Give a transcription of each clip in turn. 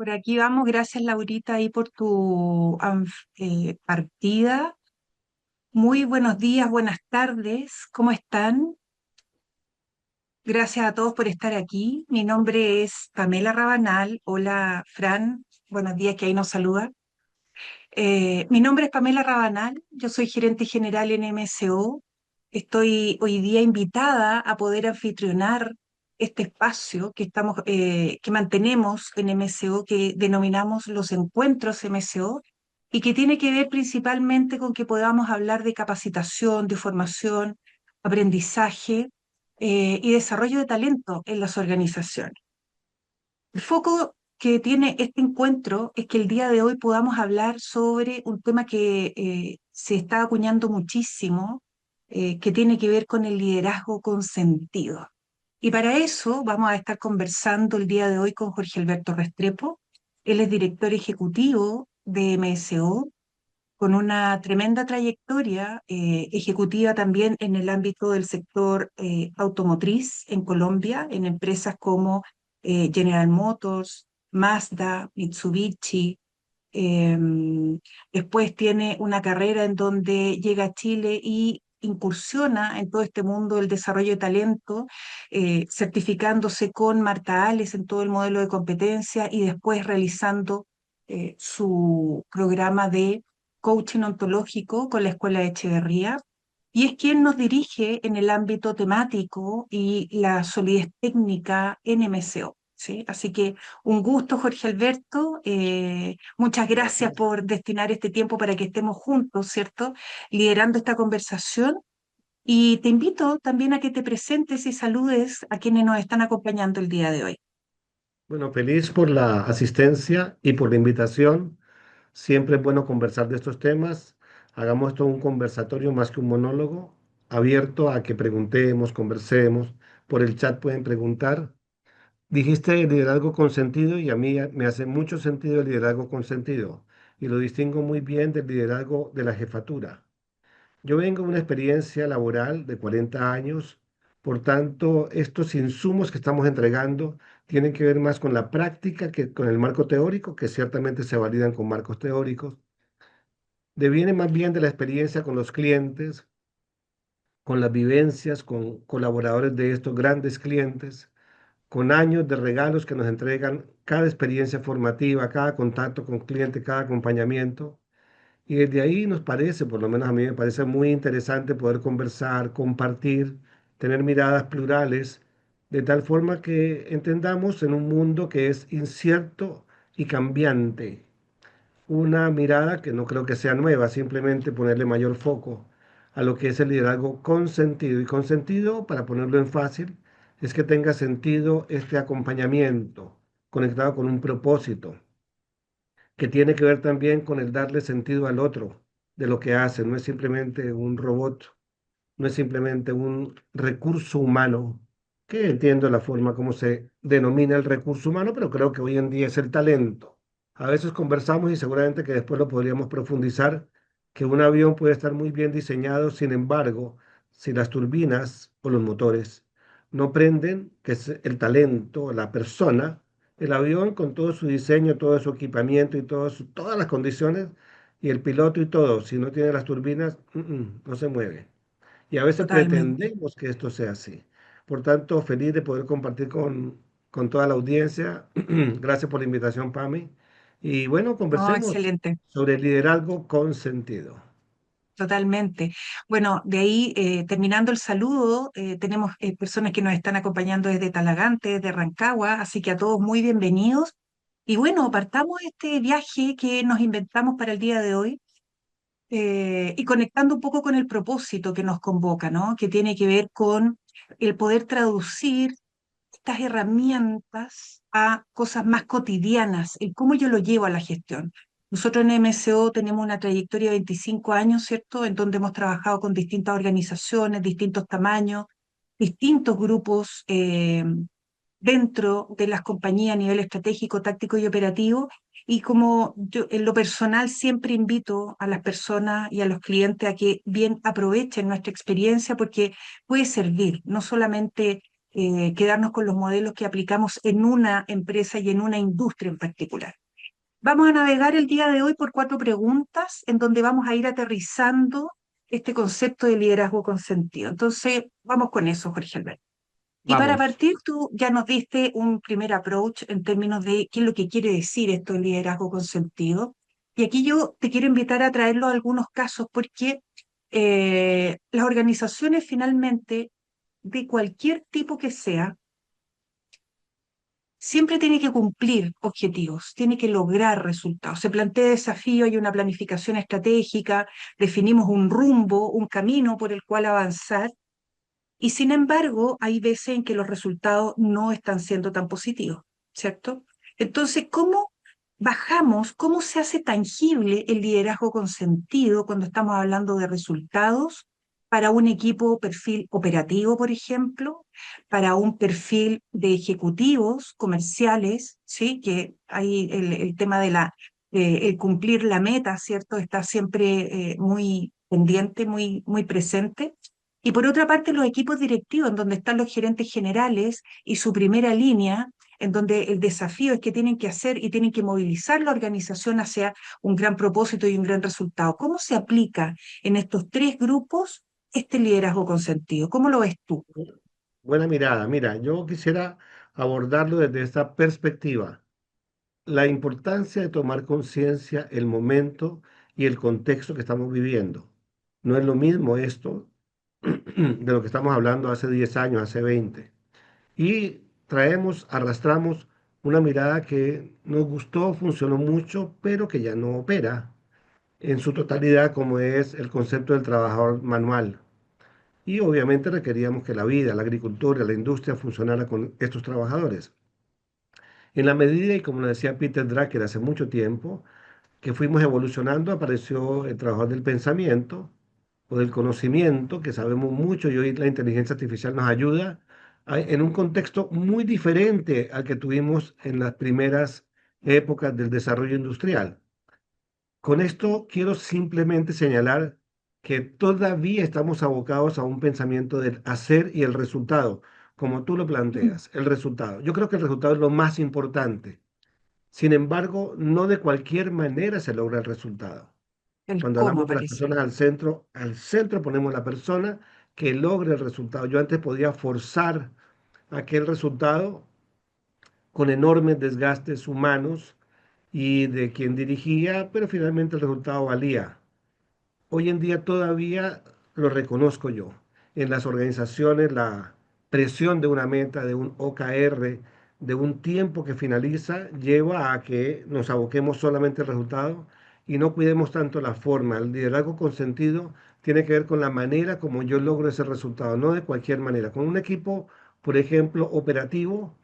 por aquí vamos. Gracias, Laurita, ahí por tu partida. Muy buenos días, buenas tardes. ¿Cómo están? Gracias a todos por estar aquí. Mi nombre es Pamela Rabanal. Hola, Fran. Buenos días, que ahí nos saluda. Mi nombre es Pamela Rabanal. Yo soy gerente general en MSO. Estoy hoy día invitada a poder anfitrionar este espacio que mantenemos en MSO, que denominamos los encuentros MSO, y que tiene que ver principalmente con que podamos hablar de capacitación, de formación, aprendizaje y desarrollo de talento en las organizaciones. El foco que tiene este encuentro es que el día de hoy podamos hablar sobre un tema que se está acuñando muchísimo, que tiene que ver con el liderazgo con sentido. Y para eso vamos a estar conversando el día de hoy con Jorge Alberto Restrepo. Él es director ejecutivo de MSO, con una tremenda trayectoria ejecutiva también en el ámbito del sector automotriz en Colombia, en empresas como General Motors, Mazda, Mitsubishi. Después tiene una carrera en donde llega a Chile y incursiona en todo este mundo del desarrollo de talento, certificándose con Marta Ales en todo el modelo de competencia y después realizando su programa de coaching ontológico con la Escuela de Echeverría. Y es quien nos dirige en el ámbito temático y la solidez técnica en MCO. ¿Sí? Así que un gusto, Jorge Alberto. Muchas gracias por destinar este tiempo para que estemos juntos, ¿cierto? Liderando esta conversación. Y te invito también a que te presentes y saludes a quienes nos están acompañando el día de hoy. Bueno, feliz por la asistencia y por la invitación. Siempre es bueno conversar de estos temas. Hagamos esto un conversatorio más que un monólogo, abierto a que preguntemos, conversemos. Por el chat pueden preguntar. Dijiste liderazgo con sentido y a mí me hace mucho sentido el liderazgo con sentido y lo distingo muy bien del liderazgo de la jefatura. Yo vengo de una experiencia laboral de 40 años, por tanto, estos insumos que estamos entregando tienen que ver más con la práctica que con el marco teórico, que ciertamente se validan con marcos teóricos. Deviene más bien de la experiencia con los clientes, con las vivencias, con colaboradores de estos grandes clientes, con años de regalos que nos entregan cada experiencia formativa, cada contacto con cliente, cada acompañamiento. Y desde ahí nos parece, por lo menos a mí me parece muy interesante poder conversar, compartir, tener miradas plurales, de tal forma que entendamos en un mundo que es incierto y cambiante, una mirada que no creo que sea nueva, simplemente ponerle mayor foco a lo que es el liderazgo con sentido. Y con sentido, para ponerlo en fácil, es que tenga sentido este acompañamiento conectado con un propósito que tiene que ver también con el darle sentido al otro de lo que hace. No es simplemente un robot, no es simplemente un recurso humano, que entiendo la forma como se denomina el recurso humano, pero creo que hoy en día es el talento. A veces conversamos y seguramente que después lo podríamos profundizar, que un avión puede estar muy bien diseñado, sin embargo, si las turbinas o los motores no prenden, que es el talento, la persona, el avión con todo su diseño, todo su equipamiento y todas las condiciones, y el piloto y todo, si no tiene las turbinas, no se mueve. Y a veces Totalmente. pretendemos que esto sea así. Por tanto, feliz de poder compartir con toda la audiencia. Gracias por la invitación, Pami. Y bueno, No, conversemos excelente. sobre el liderazgo con sentido. Totalmente. Bueno, de ahí, terminando el saludo, tenemos personas que nos están acompañando desde Talagante, desde Rancagua, así que a todos muy bienvenidos. Y bueno, partamos este viaje que nos inventamos para el día de hoy, y conectando un poco con el propósito que nos convoca, ¿no? Que tiene que ver con el poder traducir estas herramientas a cosas más cotidianas, el cómo yo lo llevo a la gestión. Nosotros en MSO tenemos una trayectoria de 25 años, ¿cierto?, en donde hemos trabajado con distintas organizaciones, distintos tamaños, distintos grupos dentro de las compañías a nivel estratégico, táctico y operativo. Y como yo en lo personal siempre invito a las personas y a los clientes a que bien aprovechen nuestra experiencia porque puede servir no solamente quedarnos con los modelos que aplicamos en una empresa y en una industria en particular. Vamos a navegar el día de hoy por 4 preguntas en donde vamos a ir aterrizando este concepto de liderazgo con sentido. Entonces, vamos con eso, Jorge Alberto. Y para Vamos. partir, tú ya nos diste un primer approach en términos de qué es lo que quiere decir esto de liderazgo con sentido. Y aquí yo te quiero invitar a traerlo a algunos casos porque las organizaciones finalmente, de cualquier tipo que sea, siempre tiene que cumplir objetivos, tiene que lograr resultados. Se plantea desafío, hay una planificación estratégica, definimos un rumbo, un camino por el cual avanzar, y sin embargo hay veces en que los resultados no están siendo tan positivos, ¿cierto? Entonces, ¿cómo bajamos, cómo se hace tangible el liderazgo con sentido cuando estamos hablando de resultados para un equipo perfil operativo, por ejemplo, para un perfil de ejecutivos comerciales, ¿sí? Que hay el tema de el cumplir la meta, ¿cierto? Está siempre muy pendiente, muy presente. Y por otra parte, los equipos directivos, en donde están los gerentes generales y su primera línea, en donde el desafío es que tienen que hacer y tienen que movilizar la organización hacia un gran propósito y un gran resultado. ¿Cómo se aplica en estos 3 grupos este liderazgo con sentido? ¿Cómo lo ves tú? Buena mirada. Mira, yo quisiera abordarlo desde esta perspectiva. La importancia de tomar conciencia el momento y el contexto que estamos viviendo. No es lo mismo esto de lo que estamos hablando hace 10 años, hace 20. Y arrastramos una mirada que nos gustó, funcionó mucho, pero que ya no opera en su totalidad como es el concepto del trabajador manual. Y obviamente requeríamos que la vida, la agricultura, la industria funcionara con estos trabajadores. En la medida, y como lo decía Peter Drucker hace mucho tiempo, que fuimos evolucionando, apareció el trabajador del pensamiento o del conocimiento, que sabemos mucho y hoy la inteligencia artificial nos ayuda en un contexto muy diferente al que tuvimos en las primeras épocas del desarrollo industrial. Con esto quiero simplemente señalar que todavía estamos abocados a un pensamiento del hacer y el resultado, como tú lo planteas, el resultado. Yo creo que el resultado es lo más importante. Sin embargo, no de cualquier manera se logra el resultado. El Cuando cómo hablamos de las aparece. personas al centro ponemos la persona que logre el resultado. Yo antes podía forzar aquel resultado con enormes desgastes humanos y de quien dirigía, pero finalmente el resultado valía. Hoy en día todavía lo reconozco yo. En las organizaciones la presión de una meta, de un OKR, de un tiempo que finaliza, lleva a que nos aboquemos solamente al resultado y no cuidemos tanto la forma. El liderazgo con sentido tiene que ver con la manera como yo logro ese resultado, no de cualquier manera. Con un equipo, por ejemplo, operativo,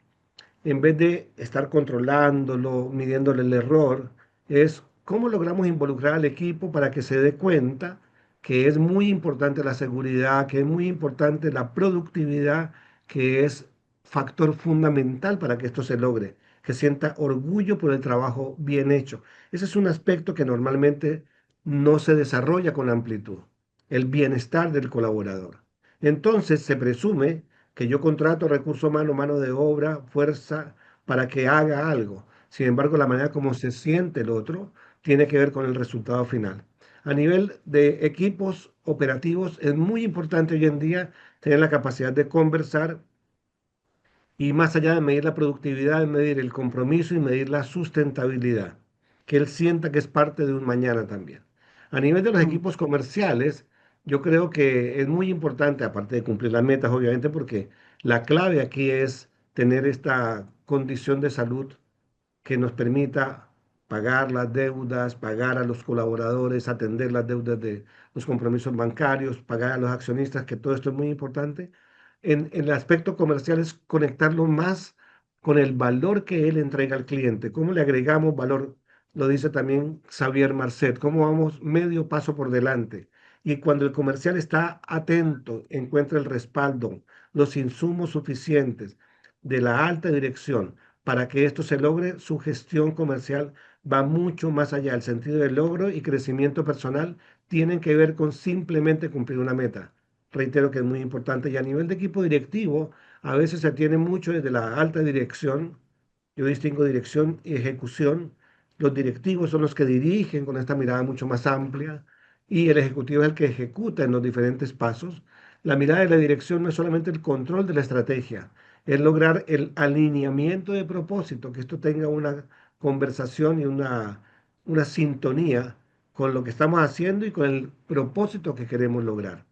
en vez de estar controlándolo, midiéndole el error, es cómo logramos involucrar al equipo para que se dé cuenta que es muy importante la seguridad, que es muy importante la productividad, que es factor fundamental para que esto se logre, que sienta orgullo por el trabajo bien hecho. Ese es un aspecto que normalmente no se desarrolla con amplitud, el bienestar del colaborador. Entonces se presume que yo contrato recurso humano, mano de obra, fuerza para que haga algo. Sin embargo, la manera como se siente el otro tiene que ver con el resultado final. A nivel de equipos operativos, es muy importante hoy en día tener la capacidad de conversar y más allá de medir la productividad, medir el compromiso y medir la sustentabilidad, que él sienta que es parte de un mañana también. A nivel de los Mm. equipos comerciales, yo creo que es muy importante, aparte de cumplir las metas, obviamente, porque la clave aquí es tener esta condición de salud que nos permita pagar las deudas, pagar a los colaboradores, atender las deudas de los compromisos bancarios, pagar a los accionistas, que todo esto es muy importante. En el aspecto comercial es conectarlo más con el valor que él entrega al cliente, cómo le agregamos valor, lo dice también Xavier Marcet, cómo vamos medio paso por delante. Y cuando el comercial está atento, encuentra el respaldo, los insumos suficientes de la alta dirección, para que esto se logre, su gestión comercial va mucho más allá. El sentido de logro y crecimiento personal tienen que ver con simplemente cumplir una meta. Reitero que es muy importante. Y a nivel de equipo directivo, A veces se atiene mucho desde la alta dirección. Yo distingo dirección y ejecución. Los directivos son los que dirigen con esta mirada mucho más amplia y el ejecutivo es el que ejecuta en los diferentes pasos. La mirada de la dirección no es solamente el control de la estrategia, es lograr el alineamiento de propósito, que esto tenga una conversación y una sintonía con lo que estamos haciendo y con el propósito que queremos lograr.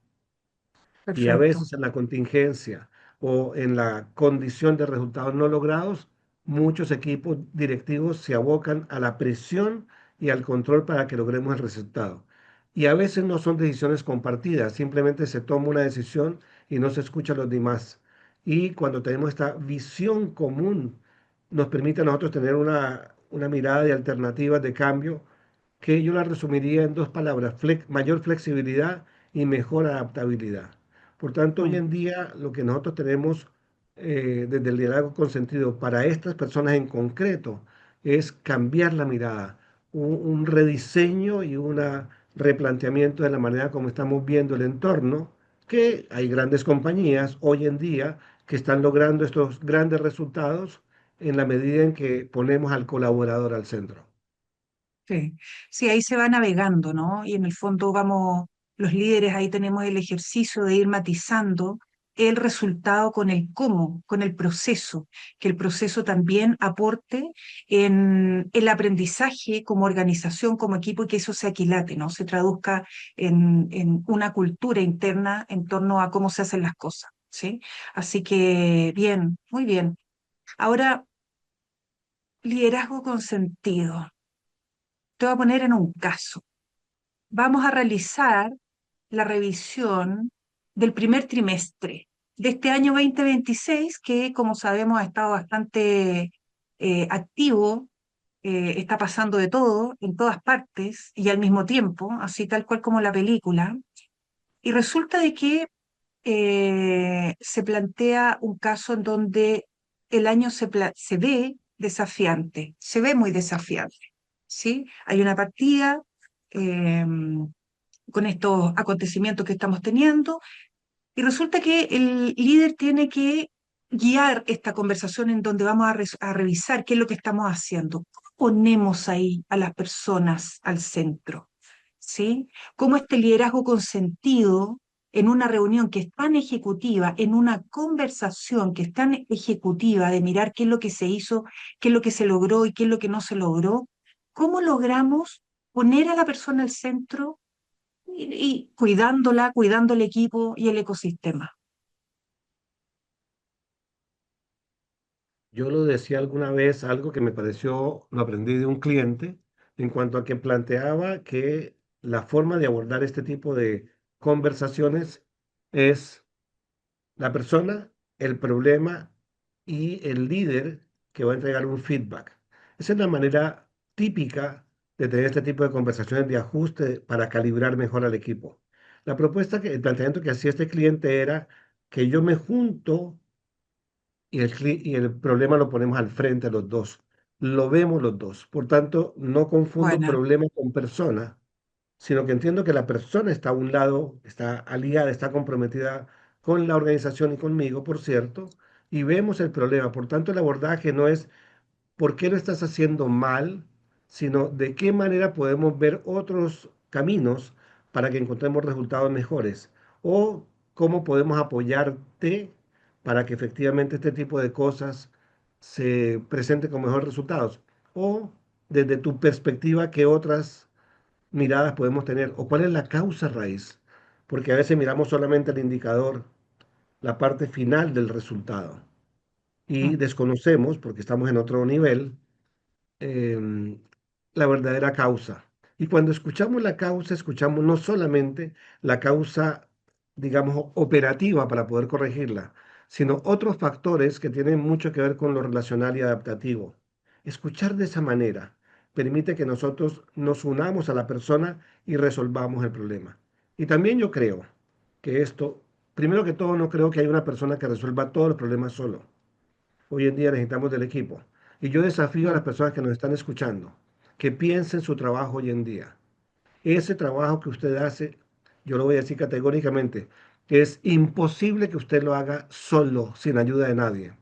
Y a Perfecto. veces en la contingencia o en la condición de resultados no logrados, muchos equipos directivos se abocan a la presión y al control para que logremos el resultado. Y a veces no son decisiones compartidas, simplemente se toma una decisión y no se escucha a los demás. Y cuando tenemos esta visión común, nos permite a nosotros tener una mirada de alternativas de cambio que yo la resumiría en dos palabras: mayor flexibilidad y mejor adaptabilidad. Por tanto, hoy Mm. en día lo que nosotros tenemos desde el liderazgo consentido para estas personas en concreto es cambiar la mirada, un rediseño y un replanteamiento de la manera como estamos viendo el entorno, que hay grandes compañías hoy en día que están logrando estos grandes resultados en la medida en que ponemos al colaborador al centro. Sí. Sí, ahí se va navegando, ¿no? Y en el fondo vamos, los líderes ahí tenemos el ejercicio de ir matizando el resultado con el cómo, con el proceso, que el proceso también aporte en el aprendizaje como organización, como equipo, y que eso se aquilate, ¿no? Se traduzca en una cultura interna en torno a cómo se hacen las cosas, ¿sí? Así que bien, muy bien. Ahora, liderazgo con sentido. Te voy a poner en un caso. Vamos a realizar la revisión del primer trimestre de este año 2026, que como sabemos ha estado bastante activo, está pasando de todo en todas partes y al mismo tiempo, así tal cual como la película. Y resulta de que se plantea un caso en donde el año se ve desafiante, se ve muy desafiante, ¿sí? Hay una partida eh, con estos acontecimientos que estamos teniendo y resulta que el líder tiene que guiar esta conversación en donde vamos a revisar qué es lo que estamos haciendo. ¿Cómo ponemos ahí a las personas al centro? ¿Sí? ¿Cómo este liderazgo con sentido en una reunión que es tan ejecutiva, en una conversación que es tan ejecutiva de mirar qué es lo que se hizo, qué es lo que se logró y qué es lo que no se logró? ¿Cómo logramos poner a la persona al centro y cuidándola, cuidando el equipo y el ecosistema? Yo lo decía alguna vez, algo que me pareció, lo aprendí de un cliente, en cuanto a que planteaba que la forma de abordar este tipo de conversaciones es la persona, el problema y el líder que va a entregar un feedback. Esa es la manera típica de tener este tipo de conversaciones de ajuste para calibrar mejor al equipo. El planteamiento que hacía este cliente era que yo me junto y el problema lo ponemos al frente a los dos. Lo vemos los dos. Por tanto, no confundo Buena. problema con persona, sino que entiendo que la persona está a un lado, está aliada, está comprometida con la organización y conmigo, por cierto, y vemos el problema. Por tanto, el abordaje no es por qué lo estás haciendo mal, sino de qué manera podemos ver otros caminos para que encontremos resultados mejores o cómo podemos apoyarte para que efectivamente este tipo de cosas se presenten con mejores resultados o desde tu perspectiva qué otras miradas podemos tener o cuál es la causa raíz, porque a veces miramos solamente el indicador, la parte final del resultado y Mm. desconocemos, porque estamos en otro nivel, em, la verdadera causa. Y cuando escuchamos la causa, escuchamos no solamente la causa, digamos, operativa para poder corregirla, sino otros factores que tienen mucho que ver con lo relacional y adaptativo. Escuchar de esa manera permite que nosotros nos unamos a la persona y resolvamos el problema. Y también yo creo que esto, primero que todo, no creo que haya una persona que resuelva todos los problemas solo. Hoy en día necesitamos del equipo. Y yo desafío a las Mm. personas que nos están escuchando que piensen su trabajo hoy en día. Ese trabajo que usted hace, yo lo voy a decir categóricamente, Es imposible que usted lo haga solo, sin ayuda de nadie.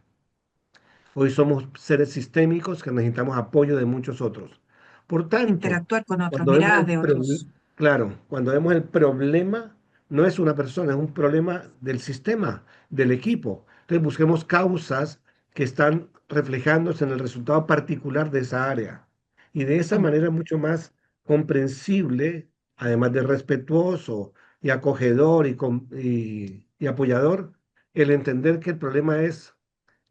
Hoy somos seres sistémicos que necesitamos apoyo de muchos otros. Por tanto, Interactuar con otros, cuando vemos miradas el de otros. claro, cuando vemos el problema, no es una persona, es un problema del sistema, del equipo. Entonces busquemos causas que están reflejándose en el resultado particular de esa área. Y de esa Mm, manera mucho más comprensible, además de respetuoso y acogedor y apoyador, el entender que el problema es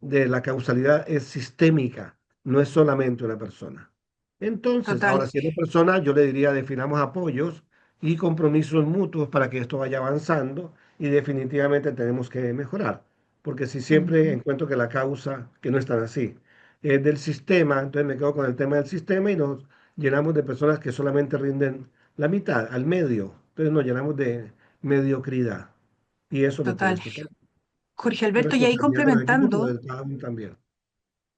de la causalidad es sistémica, no es solamente una persona. Entonces, total. ahora si es una persona, yo le diría definamos apoyos y compromisos mutuos para que esto vaya avanzando y definitivamente tenemos que mejorar, porque si siempre Ujú. encuentro que la causa, que no es tan así, es del sistema, entonces me quedo con el tema del sistema y nos llenamos de personas que solamente rinden la mitad, al medio, entonces nos llenamos de mediocridad y eso me Total. parece total. Jorge Es Alberto, y ahí responsabilidad del equipo, pero complementando, del cada uno también.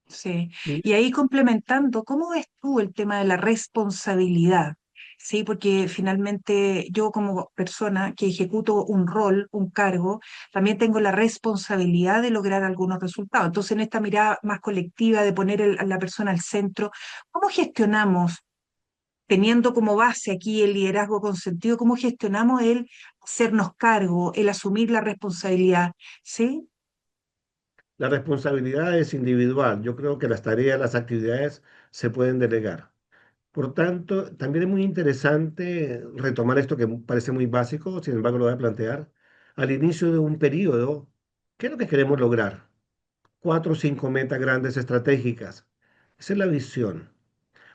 sí, Dime. y ahí complementando, ¿cómo ves tú el tema de la responsabilidad? Sí, porque finalmente yo como persona que ejecuto un rol, un cargo, también tengo la responsabilidad de lograr algunos resultados. Entonces, en esta mirada más colectiva de poner a la persona al centro, ¿cómo gestionamos, teniendo como base aquí el liderazgo consentido, cómo gestionamos el hacernos cargo, el asumir la responsabilidad? ¿Sí? La responsabilidad es individual. Yo creo que las tareas, las actividades se pueden delegar. Por tanto, también es muy interesante retomar esto que parece muy básico, sin embargo lo voy a plantear. Al inicio de un periodo, ¿qué es lo que queremos lograr? 4 o 5 metas grandes estratégicas. Esa es la visión.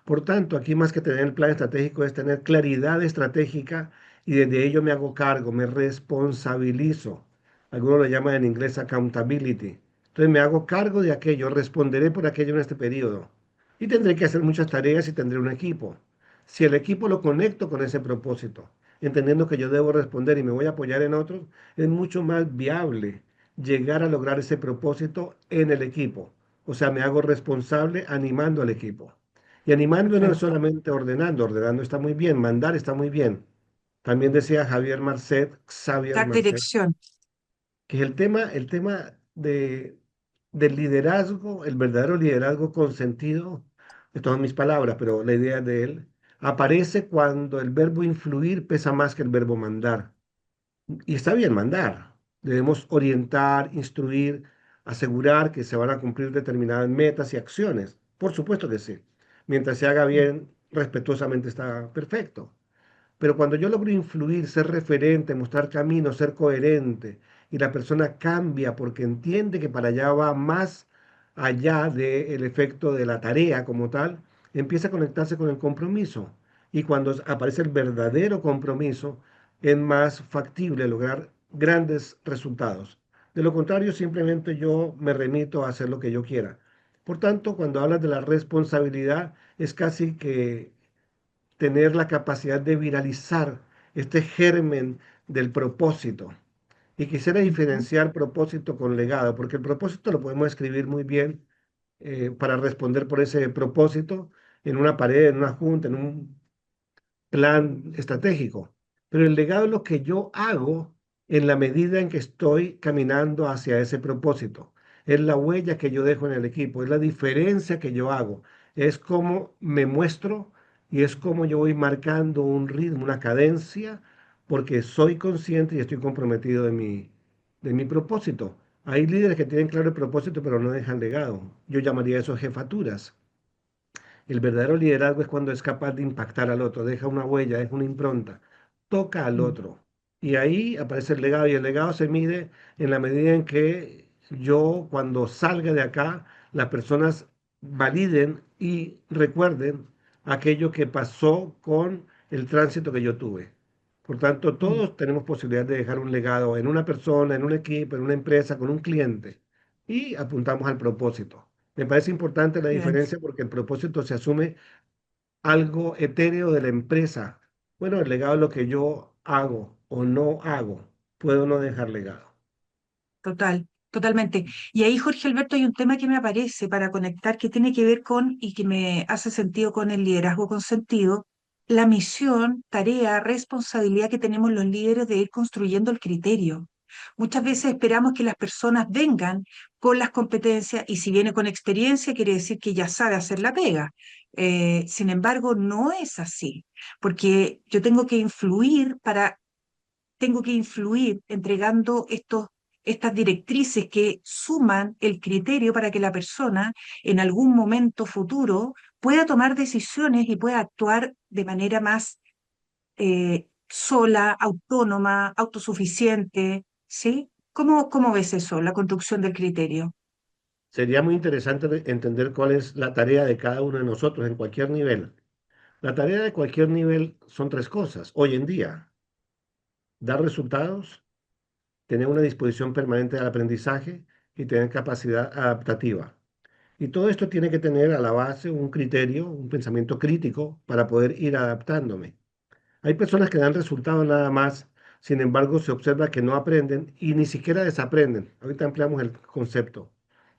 Por tanto, aquí más que tener el plan estratégico es tener claridad estratégica y desde ello me hago cargo, me responsabilizo. Algunos lo llaman en inglés accountability. Entonces me hago cargo de aquello, responderé por aquello en este periodo. Y tendré que hacer muchas tareas y tendré un equipo. Si el equipo lo conecto con ese propósito, entendiendo que yo debo responder y me voy a apoyar en otros, es mucho más viable llegar a lograr ese propósito en el equipo. O sea, me hago responsable animando al equipo. Y animando no es Perfecto. solamente ordenando, ordenando está muy bien, mandar está muy bien. También decía Xavier Dar Marcet, dirección. que del liderazgo, el verdadero liderazgo con sentido, estas son mis palabras, pero la idea de él, aparece cuando el verbo influir pesa más que el verbo mandar. Y está bien mandar. Debemos orientar, instruir, asegurar que se van a cumplir determinadas metas y acciones. Por supuesto que sí. Mientras se haga bien, respetuosamente está perfecto. Pero cuando yo logro influir, ser referente, mostrar camino, ser coherente, y la persona cambia porque entiende que para allá va más allá del efecto de la tarea como tal, empieza a conectarse con el compromiso. Y cuando aparece el verdadero compromiso, es más factible lograr grandes resultados. De lo contrario, simplemente yo me remito a hacer lo que yo quiera. Por tanto, cuando hablas de la responsabilidad, es casi que tener la capacidad de viralizar este germen del propósito. Y quisiera Ujú. diferenciar propósito con legado, porque el propósito lo podemos escribir muy bien para responder por ese propósito en una pared, en una junta, en un plan estratégico. Pero el legado es lo que yo hago en la medida en que estoy caminando hacia ese propósito. Es la huella que yo dejo en el equipo, es la diferencia que yo hago, es cómo me muestro y es cómo yo voy marcando un ritmo, una cadencia, porque soy consciente y estoy comprometido de mi propósito. Hay líderes que tienen claro el propósito, pero no dejan legado. Yo llamaría eso jefaturas. El verdadero liderazgo es cuando es capaz de impactar al otro, deja una huella, deja una impronta, toca al Mm. otro. Y ahí aparece el legado y el legado se mide en la medida en que yo cuando salga de acá, las personas validen y recuerden aquello que pasó con el tránsito que yo tuve. Por tanto, Mm. todos tenemos posibilidad de dejar un legado en una persona, en un equipo, en una empresa, con un cliente. Y apuntamos al propósito. Me parece importante la Bien, diferencia porque el propósito se asume algo etéreo de la empresa. Bueno, el legado es lo que yo hago o no hago. Puedo no dejar legado. totalmente. Y ahí, Jorge Alberto, hay un tema que me aparece para conectar que tiene que ver con y que me hace sentido con el liderazgo con sentido, la misión, tarea, responsabilidad que tenemos los líderes de ir construyendo el criterio. Muchas veces esperamos que las personas vengan con las competencias y si viene con experiencia quiere decir que ya sabe hacer la pega. Sin embargo, no es así, porque yo tengo que influir entregando estas directrices que suman el criterio para que la persona en algún momento futuro pueda tomar decisiones y pueda actuar de manera más sola, autónoma, autosuficiente, ¿sí? ¿Cómo ves eso, la construcción del criterio? Sería muy interesante entender cuál es la tarea de cada uno de nosotros en cualquier nivel. La tarea de cualquier nivel son tres cosas. Hoy en día, dar resultados, tener una disposición permanente al aprendizaje y tener capacidad adaptativa. Y todo esto tiene que tener a la base un criterio, un pensamiento crítico para poder ir adaptándome. Hay personas que dan resultados nada más, sin embargo se observa que no aprenden y ni siquiera desaprenden. Ahorita ampliamos el concepto.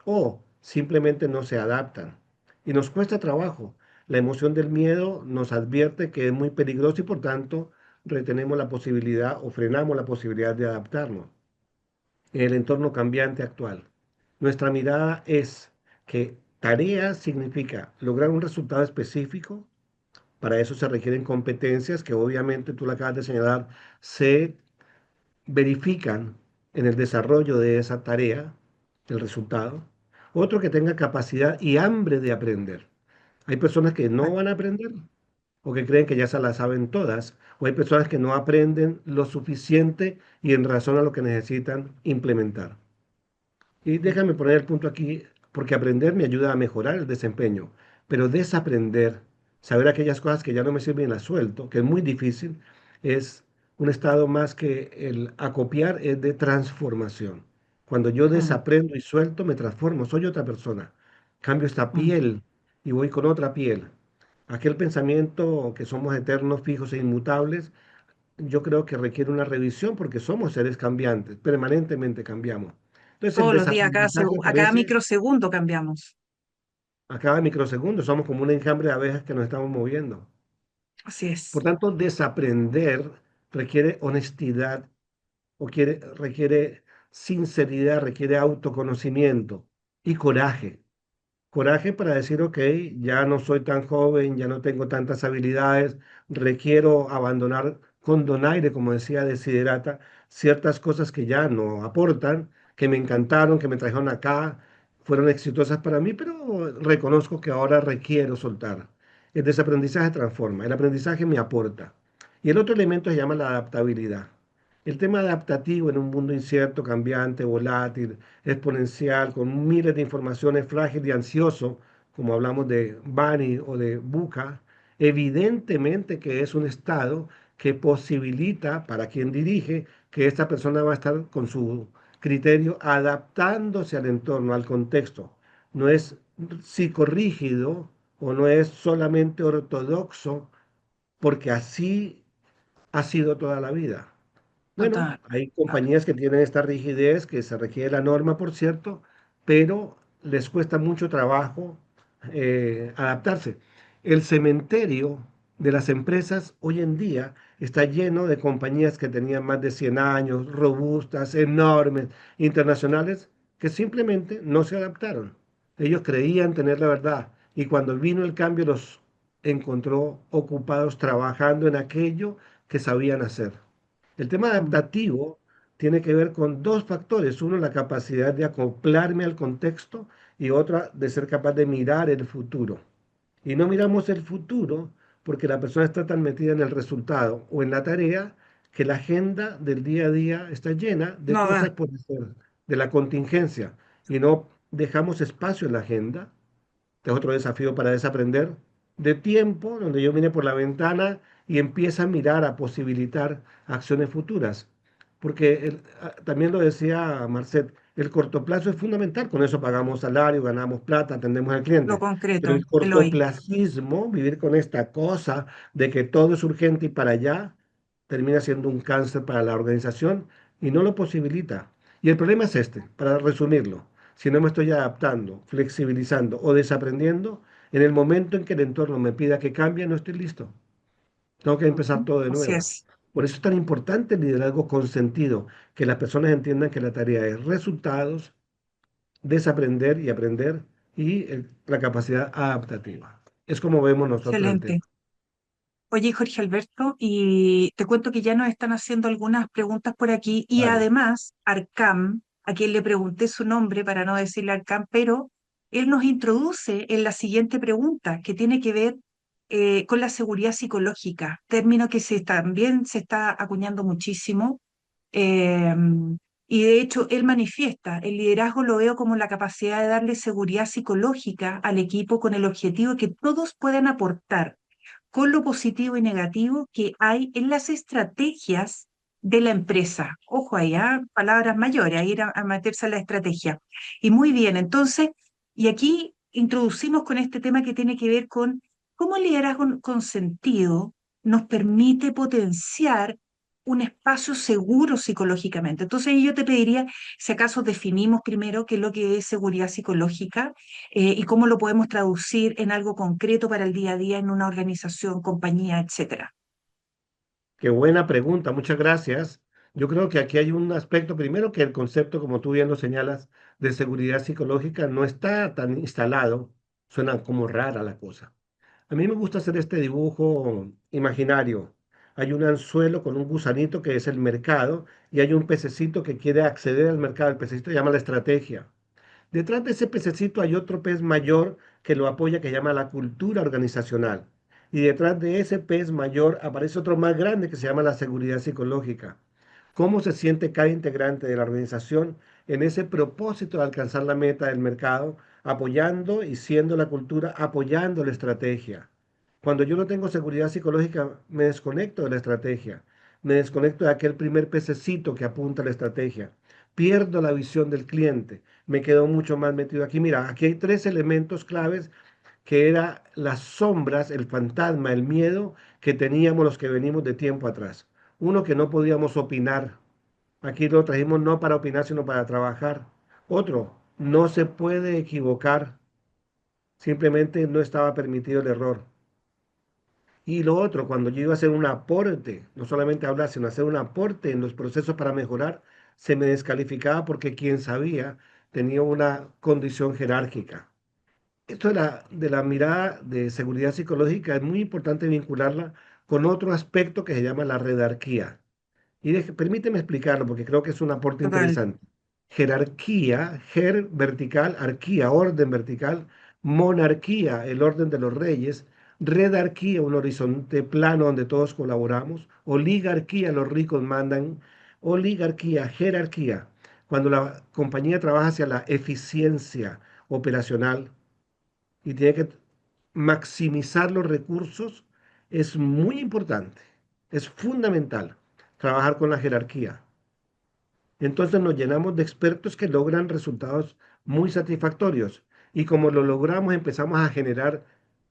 O simplemente no se adaptan. Y nos cuesta trabajo. La emoción del miedo nos advierte que es muy peligroso y por tanto retenemos la posibilidad o frenamos la posibilidad de adaptarnos en el entorno cambiante actual. Nuestra mirada es que tarea significa lograr un resultado específico. Para eso se requieren competencias que obviamente tú la acabas de señalar, se verifican en el desarrollo de esa tarea, el resultado. Otro que tenga capacidad y hambre de aprender. Hay personas que no van a aprender o que creen que ya se las saben todas, o hay personas que no aprenden lo suficiente y en razón a lo que necesitan implementar. Y déjame poner el punto aquí, porque aprender me ayuda a mejorar el desempeño, pero desaprender, saber aquellas cosas que ya no me sirven, las suelto, que es muy difícil, es un estado más que el acopiar, es de transformación. Cuando yo Mm, desaprendo y suelto, me transformo, soy otra persona. Cambio esta mm. piel y voy con otra piel. Aquel pensamiento que somos eternos, fijos e inmutables, yo creo que requiere una revisión porque somos seres cambiantes, permanentemente cambiamos. Entonces el Todos los días, desaprendizaje a cada aparece microsegundo cambiamos. a cada microsegundo, somos como un enjambre de abejas que nos estamos moviendo. Así Por es. tanto, desaprender requiere honestidad requiere sinceridad, requiere autoconocimiento y coraje. Coraje para decir, ok, ya no soy tan joven, ya no tengo tantas habilidades, requiero abandonar con donaire, como decía Desiderata, ciertas cosas que ya no aportan, que me encantaron, que me trajeron acá, fueron exitosas para mí, pero reconozco que ahora requiero soltar. El desaprendizaje transforma, el aprendizaje me aporta. Y el otro elemento se llama la adaptabilidad. El tema adaptativo en un mundo incierto, cambiante, volátil, exponencial, con miles de informaciones, frágil y ansioso, como hablamos de Bani o de Buca, evidentemente que es un estado que posibilita para quien dirige que esta persona va a estar con su criterio adaptándose al entorno, al contexto. No es psicorrígido o no es solamente ortodoxo, porque así ha sido toda la vida. Bueno, Total. hay Claro. compañías que tienen esta rigidez, que se requiere la norma, por cierto, pero les cuesta mucho trabajo adaptarse. El cementerio de las empresas hoy en día está lleno de compañías que tenían más de 100 años, robustas, enormes, internacionales, que simplemente no se adaptaron. Ellos creían tener la verdad y cuando vino el cambio los encontró ocupados trabajando en aquello que sabían hacer. El tema Mm. adaptativo tiene que ver con dos factores. Uno, la capacidad de acoplarme al contexto y otra, de ser capaz de mirar el futuro. Y no miramos el futuro porque la persona está tan metida en el resultado o en la tarea que la agenda del día a día está llena de No cosas da. por hacer, de la contingencia. Y no dejamos espacio en la agenda. Este es otro desafío para desaprender de tiempo, donde yo vine por la ventana y empiezo a mirar, a posibilitar acciones futuras. Porque también lo decía Marcet, el corto plazo es fundamental, con eso pagamos salario, ganamos plata, atendemos al Lo cliente. Pero concreto, el el hoy. cortoplacismo, vivir con esta cosa de que todo es urgente y para allá, termina siendo un cáncer para la organización y no lo posibilita. Y el problema es este, para resumirlo. Si no me estoy adaptando, flexibilizando o desaprendiendo, en el momento en que el entorno me pida que cambie, no estoy listo. Tengo que empezar Ujú. todo de Así nuevo. es. Por eso es tan importante el liderazgo con sentido, que las personas entiendan que la tarea es resultados, desaprender y aprender y la capacidad adaptativa. Es como vemos nosotros el tema. Excelente. Oye, Jorge Alberto, y te cuento que ya nos están haciendo algunas preguntas por aquí y Vale. además Arcam, a quien le pregunté su nombre para no decirle Arcam, pero él nos introduce en la siguiente pregunta que tiene que ver con la seguridad psicológica, término que también se está acuñando muchísimo. eh, y de hecho, él manifiesta, el liderazgo lo veo como la capacidad de darle seguridad psicológica al equipo con el objetivo que todos puedan aportar con lo positivo y negativo que hay en las estrategias de la empresa. Ojo ahí, ¿ah? Palabras mayores, a ir a meterse a la estrategia. Y muy bien, entonces, y aquí introducimos con este tema que tiene que ver con cómo el liderazgo con sentido nos permite potenciar un espacio seguro psicológicamente. Entonces yo te pediría, si acaso definimos primero qué es lo que es seguridad psicológica y cómo lo podemos traducir en algo concreto para el día a día en una organización, compañía, etcétera. Qué buena pregunta, muchas gracias. Yo creo que aquí hay un aspecto, primero que el concepto, como tú bien lo señalas, de seguridad psicológica no está tan instalado, suena como rara la cosa. A mí me gusta hacer este dibujo imaginario. Hay un anzuelo con un gusanito que es el mercado y hay un pececito que quiere acceder al mercado. El pececito se llama la estrategia. Detrás de ese pececito hay otro pez mayor que lo apoya que se llama la cultura organizacional. Y detrás de ese pez mayor aparece otro más grande que se llama la seguridad psicológica. ¿Cómo se siente cada integrante de la organización en ese propósito de alcanzar la meta del mercado, apoyando y siendo la cultura, apoyando la estrategia? Cuando yo no tengo seguridad psicológica, me desconecto de la estrategia, me desconecto de aquel primer pececito que apunta a la estrategia, pierdo la visión del cliente, me quedo mucho más metido aquí. Mira, aquí hay tres elementos claves que era las sombras, el fantasma, el miedo que teníamos los que venimos de tiempo atrás. Uno, que no podíamos opinar. Aquí lo trajimos no para opinar, sino para trabajar. Otro, no se puede equivocar. Simplemente no estaba permitido el error. Y lo otro, cuando yo iba a hacer un aporte, no solamente hablar, sino hacer un aporte en los procesos para mejorar, se me descalificaba porque quien sabía tenía una condición jerárquica. Esto de la mirada de seguridad psicológica es muy importante vincularla con otro aspecto que se llama la redarquía. Y permíteme explicarlo porque creo que es un aporte Total, interesante. Jerarquía, vertical, arquía, orden vertical, monarquía, el orden de los reyes, redarquía, un horizonte plano donde todos colaboramos, oligarquía, los ricos mandan, oligarquía, jerarquía, cuando la compañía trabaja hacia la eficiencia operacional y tiene que maximizar los recursos, es muy importante, es fundamental trabajar con la jerarquía. Entonces nos llenamos de expertos que logran resultados muy satisfactorios y como lo logramos empezamos a generar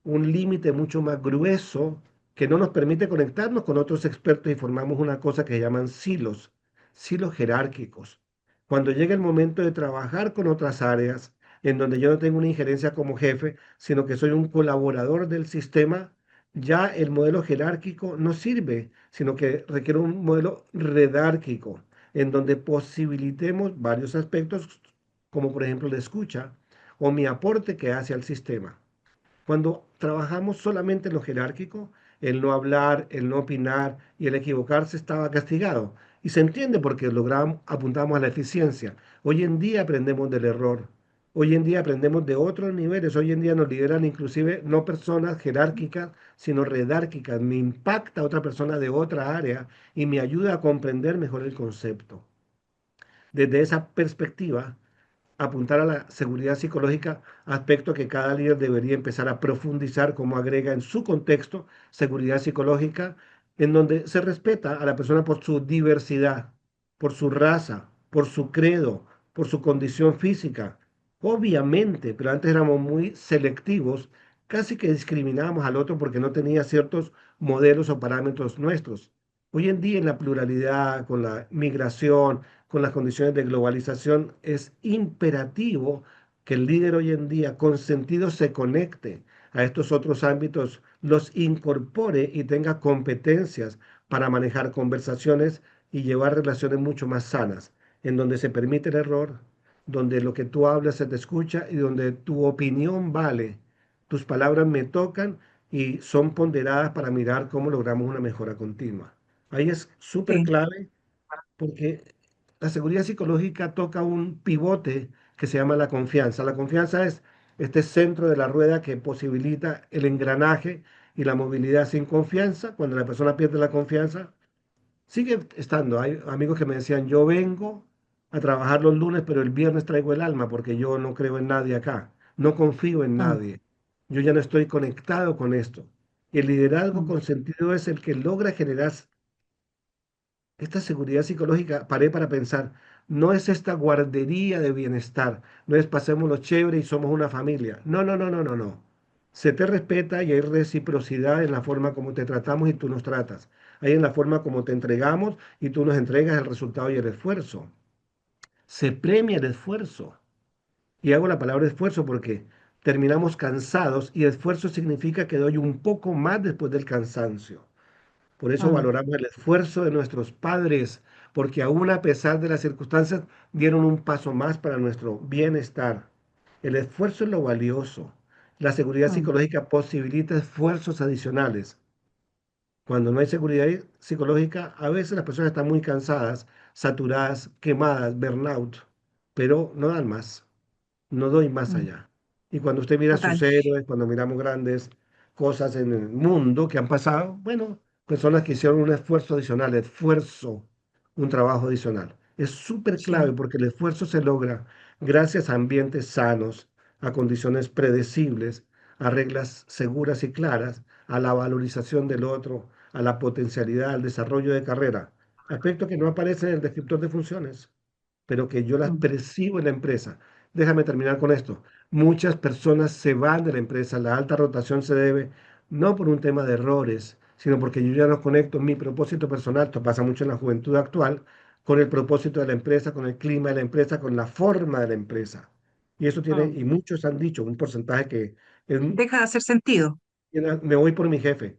un límite mucho más grueso que no nos permite conectarnos con otros expertos y formamos una cosa que se llaman silos, silos jerárquicos. Cuando llega el momento de trabajar con otras áreas, en donde yo no tengo una injerencia como jefe, sino que soy un colaborador del sistema, ya el modelo jerárquico no sirve, sino que requiere un modelo redárquico en donde posibilitemos varios aspectos, como por ejemplo la escucha o mi aporte que hace al sistema. Cuando trabajamos solamente en lo jerárquico, el no hablar, el no opinar y el equivocarse estaba castigado. Y se entiende porque logramos, apuntamos a la eficiencia. Hoy en día aprendemos del error. Hoy en día aprendemos de otros niveles. Hoy en día nos lideran inclusive no personas jerárquicas, sino redárquicas. Me impacta otra persona de otra área y me ayuda a comprender mejor el concepto. Desde esa perspectiva, apuntar a la seguridad psicológica, aspecto que cada líder debería empezar a profundizar como agrega en su contexto seguridad psicológica, en donde se respeta a la persona por su diversidad, por su raza, por su credo, por su condición física. Obviamente, pero antes éramos muy selectivos, casi que discriminábamos al otro porque no tenía ciertos modelos o parámetros nuestros. Hoy en día, en la pluralidad, con la migración, con las condiciones de globalización, es imperativo que el líder hoy en día con sentido se conecte a estos otros ámbitos, los incorpore y tenga competencias para manejar conversaciones y llevar relaciones mucho más sanas, en donde se permite el error, donde lo que tú hablas se te escucha y donde tu opinión vale, tus palabras me tocan y son ponderadas para mirar cómo logramos una mejora continua. Ahí es súper Sí, clave porque la seguridad psicológica toca un pivote que se llama la confianza. La confianza es este centro de la rueda que posibilita el engranaje y la movilidad. Sin confianza, cuando la persona pierde la confianza, sigue estando. Hay amigos que me decían, yo vengo a trabajar los lunes, pero el viernes traigo el alma porque yo no creo en nadie acá, no confío en mm, nadie, yo ya no estoy conectado con esto. Y el liderazgo mm, con sentido es el que logra generar esta seguridad psicológica. Paré para pensar, no es esta guardería de bienestar, no es pasémoslo chévere y somos una familia. No, no, no, no, no, no. Se te respeta y hay reciprocidad en la forma como te tratamos y tú nos tratas. Hay en la forma como te entregamos y tú nos entregas el resultado y el esfuerzo. Se premia el esfuerzo. Y hago la palabra esfuerzo porque terminamos cansados y esfuerzo significa que doy un poco más después del cansancio. Por eso mm, valoramos el esfuerzo de nuestros padres, porque aún a pesar de las circunstancias, dieron un paso más para nuestro bienestar. El esfuerzo es lo valioso. La seguridad mm, psicológica posibilita esfuerzos adicionales. Cuando no hay seguridad psicológica, a veces las personas están muy cansadas, saturadas, quemadas, burnout, pero no dan más, no doy más mm, allá. Y cuando usted mira total. sus héroes, cuando miramos grandes cosas en el mundo que han pasado, bueno, personas que hicieron un esfuerzo adicional, esfuerzo, un trabajo adicional. Es súper clave Sí, porque el esfuerzo se logra gracias a ambientes sanos, a condiciones predecibles, a reglas seguras y claras, a la valorización del otro, a la potencialidad, al desarrollo de carrera. Aspectos que no aparecen en el descriptor de funciones, pero que yo las mm, percibo en la empresa. Déjame terminar con esto. Muchas personas se van de la empresa. La alta rotación se debe no por un tema de errores, sino porque yo ya no conecto mi propósito personal, esto pasa mucho en la juventud actual, con el propósito de la empresa, con el clima de la empresa, con la forma de la empresa. Y eso tiene, mm. y muchos han dicho, un porcentaje que es, Deja de hacer sentido. me voy por mi jefe.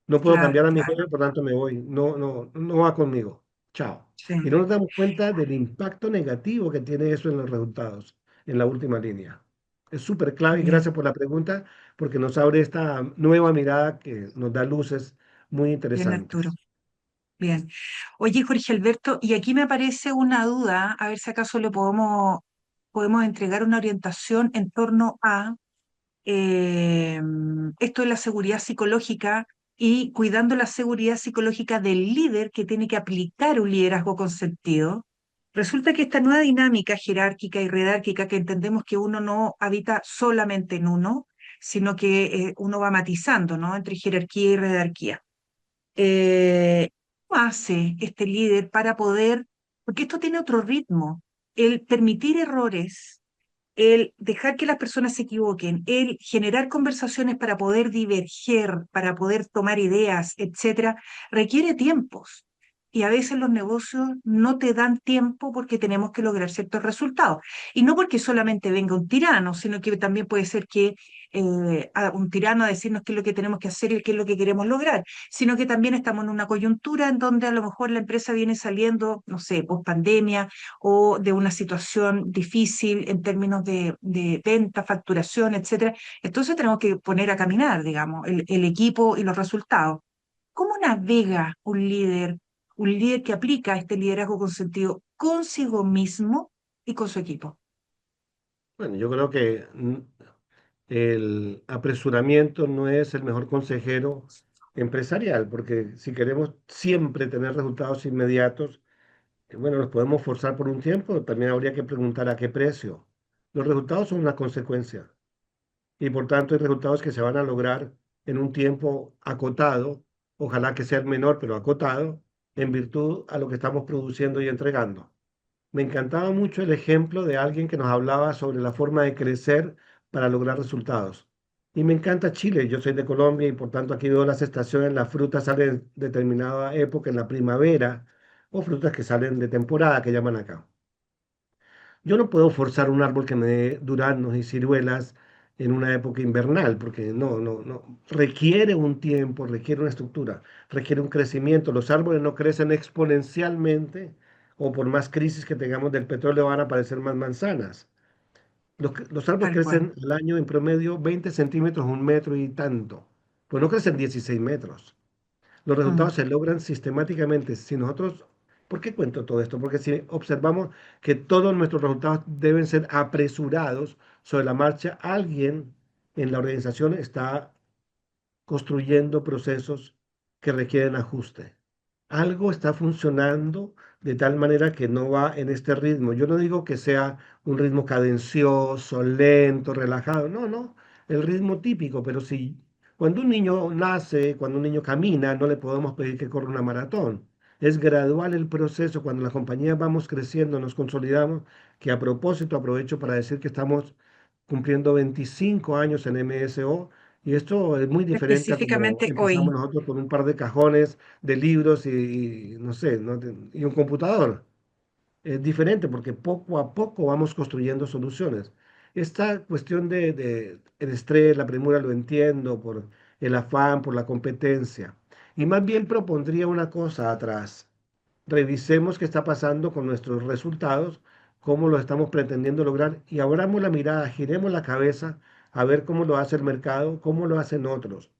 No puedo Claro, cambiar a mi claro. jefe, por tanto me voy. No, no, no va conmigo. Chao. Sí, Y no nos damos cuenta del impacto negativo que tiene eso en los resultados, en la última línea. Es súper clave y bien, gracias por la pregunta, porque nos abre esta nueva mirada que nos da luces muy bien, Arturo. interesantes. Bien. Oye, Jorge Alberto, y aquí me aparece una duda, a ver si acaso le podemos entregar una orientación en torno a eh, esto de la seguridad psicológica y cuidando la seguridad psicológica del líder que tiene que aplicar un liderazgo con sentido. Resulta que esta nueva dinámica jerárquica y redárquica que entendemos que uno no habita solamente en uno, sino que uno va matizando, ¿no? Entre jerarquía y redarquía. ¿Cómo hace este líder para poder, porque esto tiene otro ritmo, el permitir errores, el dejar que las personas se equivoquen, el generar conversaciones para poder diverger, para poder tomar ideas, etcétera, requiere tiempos. Y a veces los negocios no te dan tiempo porque tenemos que lograr ciertos resultados. Y no porque solamente venga un tirano, sino que también puede ser que un tirano a decirnos qué es lo que tenemos que hacer y qué es lo que queremos lograr, sino que también estamos en una coyuntura en donde a lo mejor la empresa viene saliendo, no sé, post pandemia o de una situación difícil en términos de venta, facturación, etcétera. Entonces tenemos que poner a caminar, digamos, el equipo y los resultados. ¿Cómo navega un líder que aplica este liderazgo con sentido consigo mismo y con su equipo? Bueno, yo creo que el apresuramiento no es el mejor consejero empresarial, porque si queremos siempre tener resultados inmediatos, bueno, los podemos forzar por un tiempo, también habría que preguntar a qué precio. Los resultados son una consecuencia y por tanto hay resultados que se van a lograr en un tiempo acotado, ojalá que sea el menor, pero acotado, en virtud a lo que estamos produciendo y entregando. Me encantaba mucho el ejemplo de alguien que nos hablaba sobre la forma de crecer para lograr resultados. Y me encanta Chile, yo soy de Colombia y por tanto aquí veo las estaciones, las frutas salen en determinada época, en la primavera, o frutas que salen de temporada, que llaman acá. Yo no puedo forzar un árbol que me dé duraznos y ciruelas en una época invernal, porque no, requiere un tiempo, requiere una estructura, requiere un crecimiento. Los árboles no crecen exponencialmente o por más crisis que tengamos del petróleo van a aparecer más manzanas. Los árboles tal cual. crecen al año en promedio 20 centímetros, un metro y tanto. Pues no crecen 16 metros. Los resultados Mm, se logran sistemáticamente. Si nosotros, ¿por qué cuento todo esto? Porque si observamos que todos nuestros resultados deben ser apresurados sobre la marcha, alguien en la organización está construyendo procesos que requieren ajuste. Algo está funcionando de tal manera que no va en este ritmo. Yo no digo que sea un ritmo cadencioso, lento, relajado, no, el ritmo típico, pero si cuando un niño nace, cuando un niño camina, no le podemos pedir que corra una maratón. Es gradual el proceso, cuando las compañías vamos creciendo, nos consolidamos, que a propósito aprovecho para decir que estamos cumpliendo 25 años en MSO y esto es muy diferente a como específicamente empezamos hoy. nosotros con un par de cajones de libros y no sé, y un computador. Es diferente porque poco a poco vamos construyendo soluciones. Esta cuestión de el estrés, la premura, lo entiendo por el afán, por la competencia. Y más bien propondría una cosa atrás. Revisemos qué está pasando con nuestros resultados, cómo lo estamos pretendiendo lograr y abramos la mirada, giremos la cabeza a ver cómo lo hace el mercado, cómo lo hacen otros.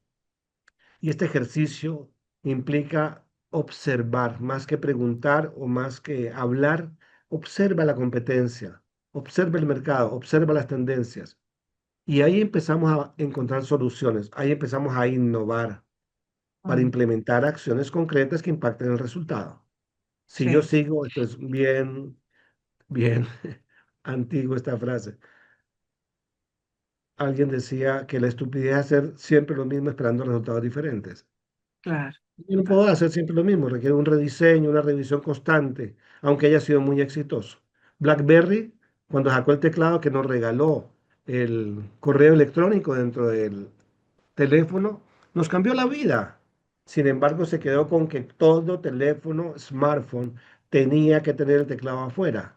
Y este ejercicio implica observar, más que preguntar o más que hablar, observa la competencia, observa el mercado, observa las tendencias. Y ahí empezamos a encontrar soluciones, ahí empezamos a innovar para Mm, implementar acciones concretas que impacten el resultado. Si yo sí, sigo, esto es bien antiguo esta frase. Alguien decía que la estupidez es hacer siempre lo mismo esperando resultados diferentes. claro, Yo no puedo claro. hacer siempre lo mismo, requiere un rediseño, una revisión constante, aunque haya sido muy exitoso. BlackBerry, cuando sacó el teclado que nos regaló el correo electrónico dentro del teléfono, nos cambió la vida. Sin embargo, se quedó con que todo teléfono, smartphone, tenía que tener el teclado afuera.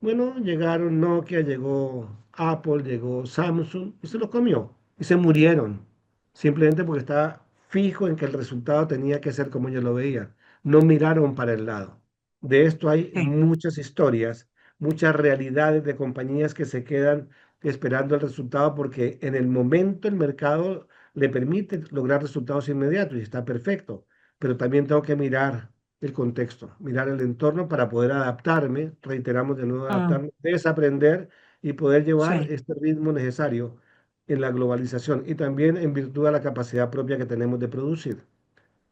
Bueno, llegaron Nokia, llegó Apple, llegó Samsung y se los comió y se murieron, simplemente porque estaba fijo en que el resultado tenía que ser como ellos lo veían. No miraron para el lado. De esto hay Sí, muchas historias, muchas realidades de compañías que se quedan esperando el resultado porque en el momento el mercado le permite lograr resultados inmediatos y está perfecto, pero también tengo que mirar el contexto, mirar el entorno para poder adaptarme, reiteramos de nuevo, mm, adaptarme, desaprender y poder llevar sí, este ritmo necesario en la globalización y también en virtud de la capacidad propia que tenemos de producir.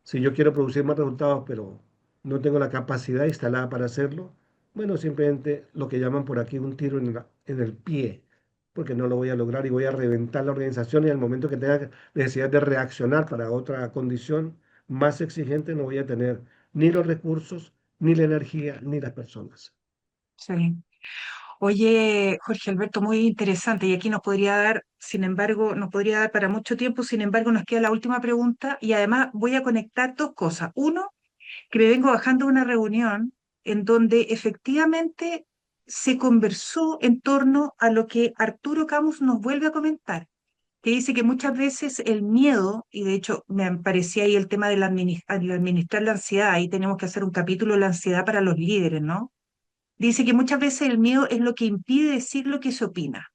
Si yo quiero producir más resultados, pero no tengo la capacidad instalada para hacerlo, bueno, simplemente lo que llaman por aquí un tiro en el pie, porque no lo voy a lograr y voy a reventar la organización y al momento que tenga necesidad de reaccionar para otra condición más exigente, no voy a tener ni los recursos, ni la energía, ni las personas. sí. Oye, Jorge Alberto, muy interesante. Y aquí nos podría dar, sin embargo, nos podría dar para mucho tiempo. Sin embargo, nos queda la última pregunta y además voy a conectar dos cosas. Uno, que me vengo bajando de una reunión en donde efectivamente se conversó en torno a lo que Arturo Camus nos vuelve a comentar, que dice que muchas veces el miedo, y de hecho me parecía ahí el tema de administrar la ansiedad, ahí tenemos que hacer un capítulo de la ansiedad para los líderes, ¿no? Dice que muchas veces el miedo es lo que impide decir lo que se opina.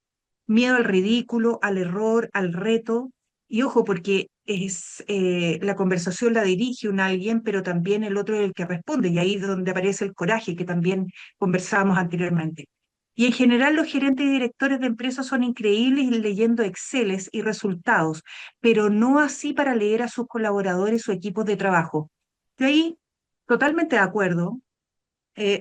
Miedo al ridículo, al error, al reto. Y ojo, porque es la conversación la dirige un alguien, pero también el otro es el que responde. Y ahí es donde aparece el coraje, que también conversábamos anteriormente. Y en general los gerentes y directores de empresas son increíbles leyendo Exceles y resultados, pero no así para leer a sus colaboradores o equipos de trabajo. Yo ahí totalmente de acuerdo,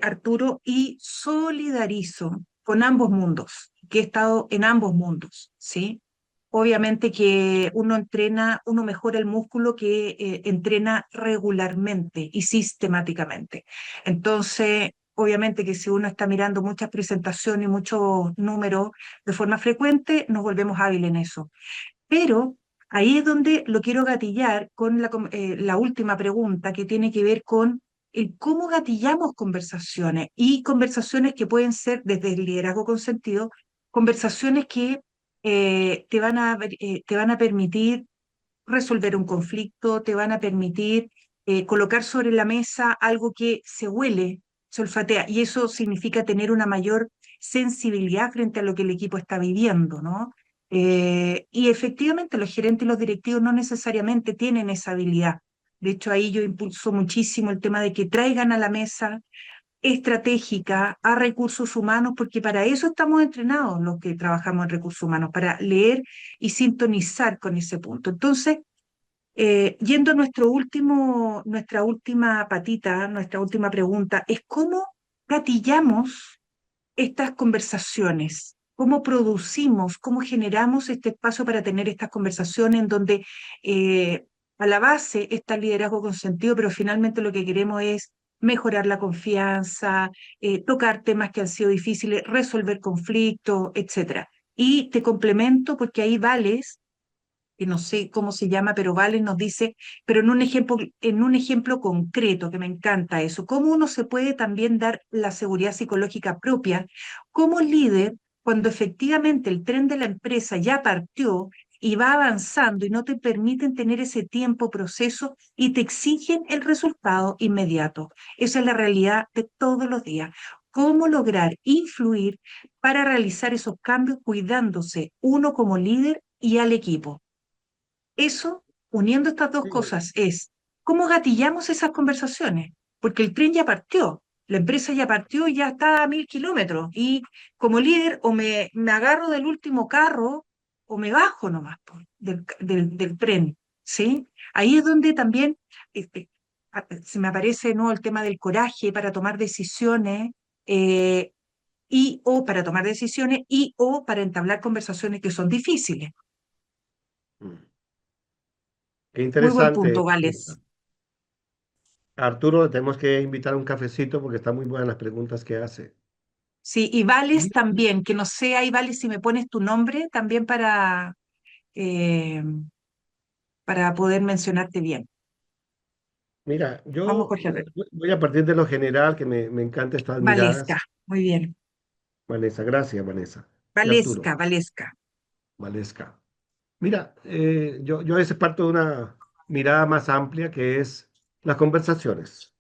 Arturo, y solidarizo con ambos mundos, que he estado en ambos mundos, ¿sí? Obviamente que uno entrena, uno mejora el músculo que entrena regularmente y sistemáticamente. Entonces, obviamente que si uno está mirando muchas presentaciones y muchos números de forma frecuente, nos volvemos hábiles en eso. Pero ahí es donde lo quiero gatillar con la última pregunta que tiene que ver con el cómo gatillamos conversaciones y conversaciones que pueden ser desde el liderazgo consentido, conversaciones que te van a permitir resolver un conflicto, te van a permitir colocar sobre la mesa algo que se huele, se olfatea, y eso significa tener una mayor sensibilidad frente a lo que el equipo está viviendo, ¿no? Y efectivamente los gerentes y los directivos no necesariamente tienen esa habilidad. De hecho, ahí yo impulso muchísimo el tema de que traigan a la mesa estratégica a recursos humanos, porque para eso estamos entrenados los que trabajamos en recursos humanos, para leer y sintonizar con ese punto. Entonces, yendo a nuestra última patita, nuestra última pregunta, es cómo gatillamos estas conversaciones, cómo producimos, cómo generamos este espacio para tener estas conversaciones en donde a la base está el liderazgo consentido, pero finalmente lo que queremos es mejorar la confianza, tocar temas que han sido difíciles, resolver conflictos, etcétera. Y te complemento porque ahí Vales, que no sé cómo se llama, pero Valen nos dice, pero en un ejemplo concreto, que me encanta eso, cómo uno se puede también dar la seguridad psicológica propia como líder cuando efectivamente el tren de la empresa ya partió y va avanzando y no te permiten tener ese tiempo, proceso y te exigen el resultado inmediato. Esa es la realidad de todos los días. ¿Cómo lograr influir para realizar esos cambios cuidándose uno como líder y al equipo? Eso, uniendo estas dos Sí, cosas, es cómo gatillamos esas conversaciones, porque el tren ya partió, la empresa ya partió y ya está a 1000 kilómetros. Y como líder, o me agarro del último carro o me bajo nomás del tren, ¿sí? Ahí es donde también se me aparece, ¿no?, el tema del coraje para tomar decisiones. eh, y o para tomar decisiones y o para entablar conversaciones que son difíciles. mm, qué Muy buen interesante. punto, Vales. Arturo, le tenemos que invitar a un cafecito porque están muy buenas las preguntas que hace. Sí, y Vales también, que no sé, ahí Vales, si me pones tu nombre también eh, para poder mencionarte bien. Mira, Vamos, yo Jorge Alberto. voy a partir de lo general, que me encanta estas Valesca, miradas. muy bien. Vanessa, gracias, Vanessa. Y Arturo, Valesca, Valesca. Valesca. Mira, yo a veces parto de una mirada más amplia que es las conversaciones.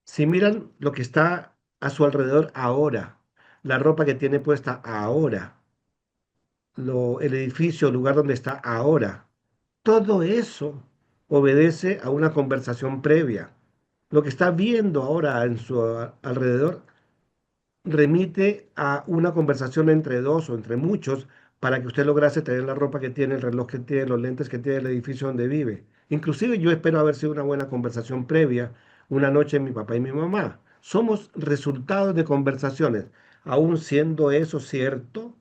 Si miran lo que está a su alrededor ahora, la ropa que tiene puesta ahora, el edificio, el lugar donde está ahora, todo eso obedece a una conversación previa. Lo que está viendo ahora en su alrededor remite a una conversación entre dos o entre muchos para que usted lograse tener la ropa que tiene, el reloj que tiene, los lentes que tiene, el edificio donde vive. Inclusive yo espero haber sido una buena conversación previa una noche en mi papá y mi mamá. Somos resultados de conversaciones. Aún siendo eso cierto,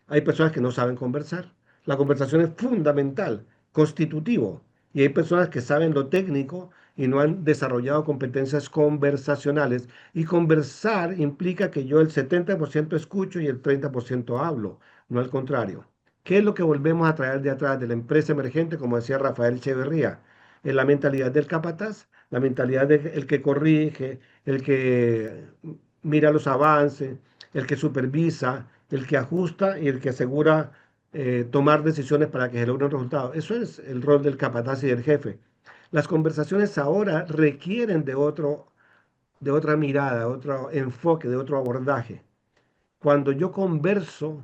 hay personas que no saben conversar. La conversación es fundamental, constitutivo. Y hay personas que saben lo técnico y no han desarrollado competencias conversacionales. Y conversar implica que yo el 70% escucho y el 30% hablo, no al contrario. ¿Qué es lo que volvemos a traer de atrás de la empresa emergente, como decía Rafael Echeverría? Es la mentalidad del capataz, la mentalidad del que corrige, el que mira los avances, el que supervisa, el que ajusta y el que asegura tomar decisiones para que se logre un resultado. Eso es el rol del capataz y del jefe. Las conversaciones ahora requieren de otra mirada, otro enfoque, de otro abordaje. Cuando yo converso,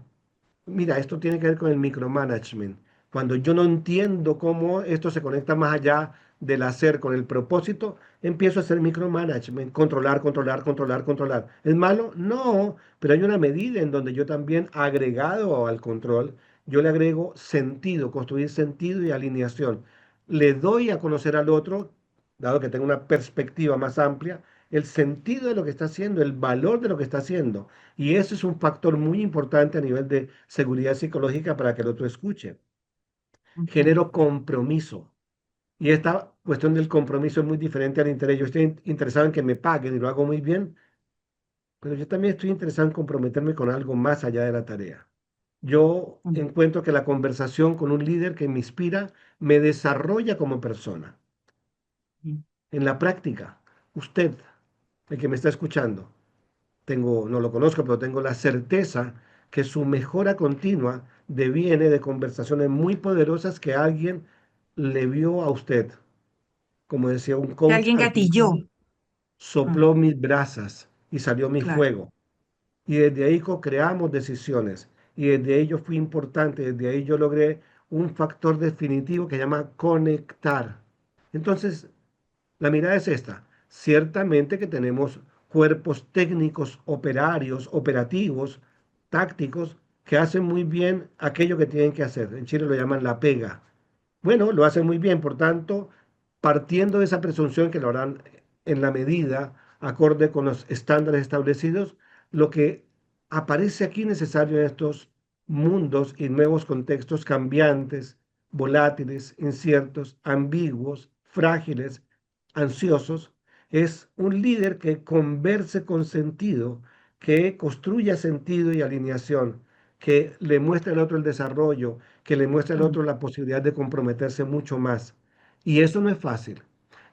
mira, esto tiene que ver con el micromanagement. Cuando yo no entiendo cómo esto se conecta más allá del hacer con el propósito, empiezo a hacer micromanagement, controlar, controlar, controlar, controlar. ¿Es malo? No, pero hay una medida en donde yo también agregado al control, yo le agrego sentido, construir sentido y alineación. Le doy a conocer al otro, dado que tengo una perspectiva más amplia, el sentido de lo que está haciendo, el valor de lo que está haciendo. Y eso es un factor muy importante a nivel de seguridad psicológica para que el otro escuche. Ujú, Genero compromiso. Y esta cuestión del compromiso es muy diferente al interés. Yo estoy interesado en que me paguen y lo hago muy bien, pero yo también estoy interesado en comprometerme con algo más allá de la tarea. Yo ujú, encuentro que la conversación con un líder que me inspira me desarrolla como persona. ujú. En la práctica, usted, el que me está escuchando, tengo, no lo conozco, pero tengo la certeza que su mejora continua deviene de conversaciones muy poderosas que alguien le vio a usted. Como decía un Que coach alguien gatilló. argentino, Mm, sopló mis brasas y salió mi claro. fuego. Y desde ahí co-creamos decisiones. Y desde ahí yo fui importante, desde ahí yo logré un factor definitivo que se llama conectar. Entonces, la mirada es esta. Ciertamente que tenemos cuerpos técnicos, operarios, operativos, tácticos, que hacen muy bien aquello que tienen que hacer. En Chile lo llaman la pega. Bueno, lo hacen muy bien, por tanto, partiendo de esa presunción que lo harán en la medida acorde con los estándares establecidos, lo que aparece aquí necesario en estos mundos y nuevos contextos cambiantes, volátiles, inciertos, ambiguos, frágiles, ansiosos, es un líder que converse con sentido, que construya sentido y alineación, que le muestre al otro el desarrollo, que le muestre al Mm, otro la posibilidad de comprometerse mucho más. Y eso no es fácil.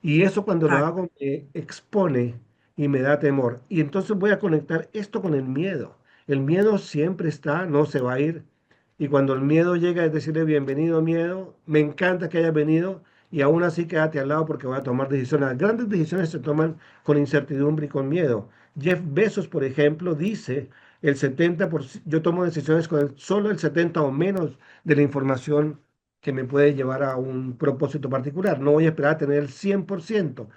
Y eso cuando lo claro. hago me expone y me da temor. Y entonces voy a conectar esto con el miedo. El miedo siempre está, no se va a ir. Y cuando el miedo llega, es decirle bienvenido miedo, me encanta que hayas venido y aún así quédate al lado porque voy a tomar decisiones. Las grandes decisiones se toman con incertidumbre y con miedo. Jeff Bezos, por ejemplo, dice el 70%, yo tomo decisiones con solo el 70 o menos de la información que me puede llevar a un propósito particular. No voy a esperar a tener el 100%.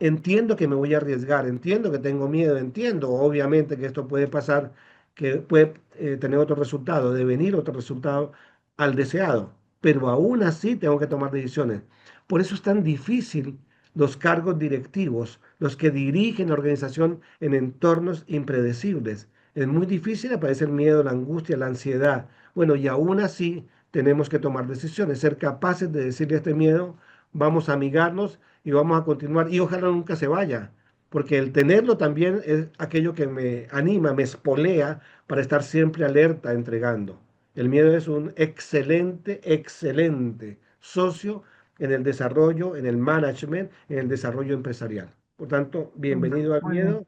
Entiendo que me voy a arriesgar, entiendo que tengo miedo, entiendo obviamente que esto puede pasar, que puede tener otro resultado, devenir otro resultado al deseado, pero aún así tengo que tomar decisiones. Por eso es tan difícil los cargos directivos, los que dirigen la organización en entornos impredecibles. Es muy difícil, aparece el miedo, la angustia, la ansiedad. Bueno, y aún así tenemos que tomar decisiones, ser capaces de decirle a este miedo, vamos a amigarnos y vamos a continuar y ojalá nunca se vaya, porque el tenerlo también es aquello que me anima, me espolea para estar siempre alerta, entregando. El miedo es un excelente, excelente socio en el desarrollo, en el management, en el desarrollo empresarial. Por tanto, Mm, bienvenido al muy bien. miedo.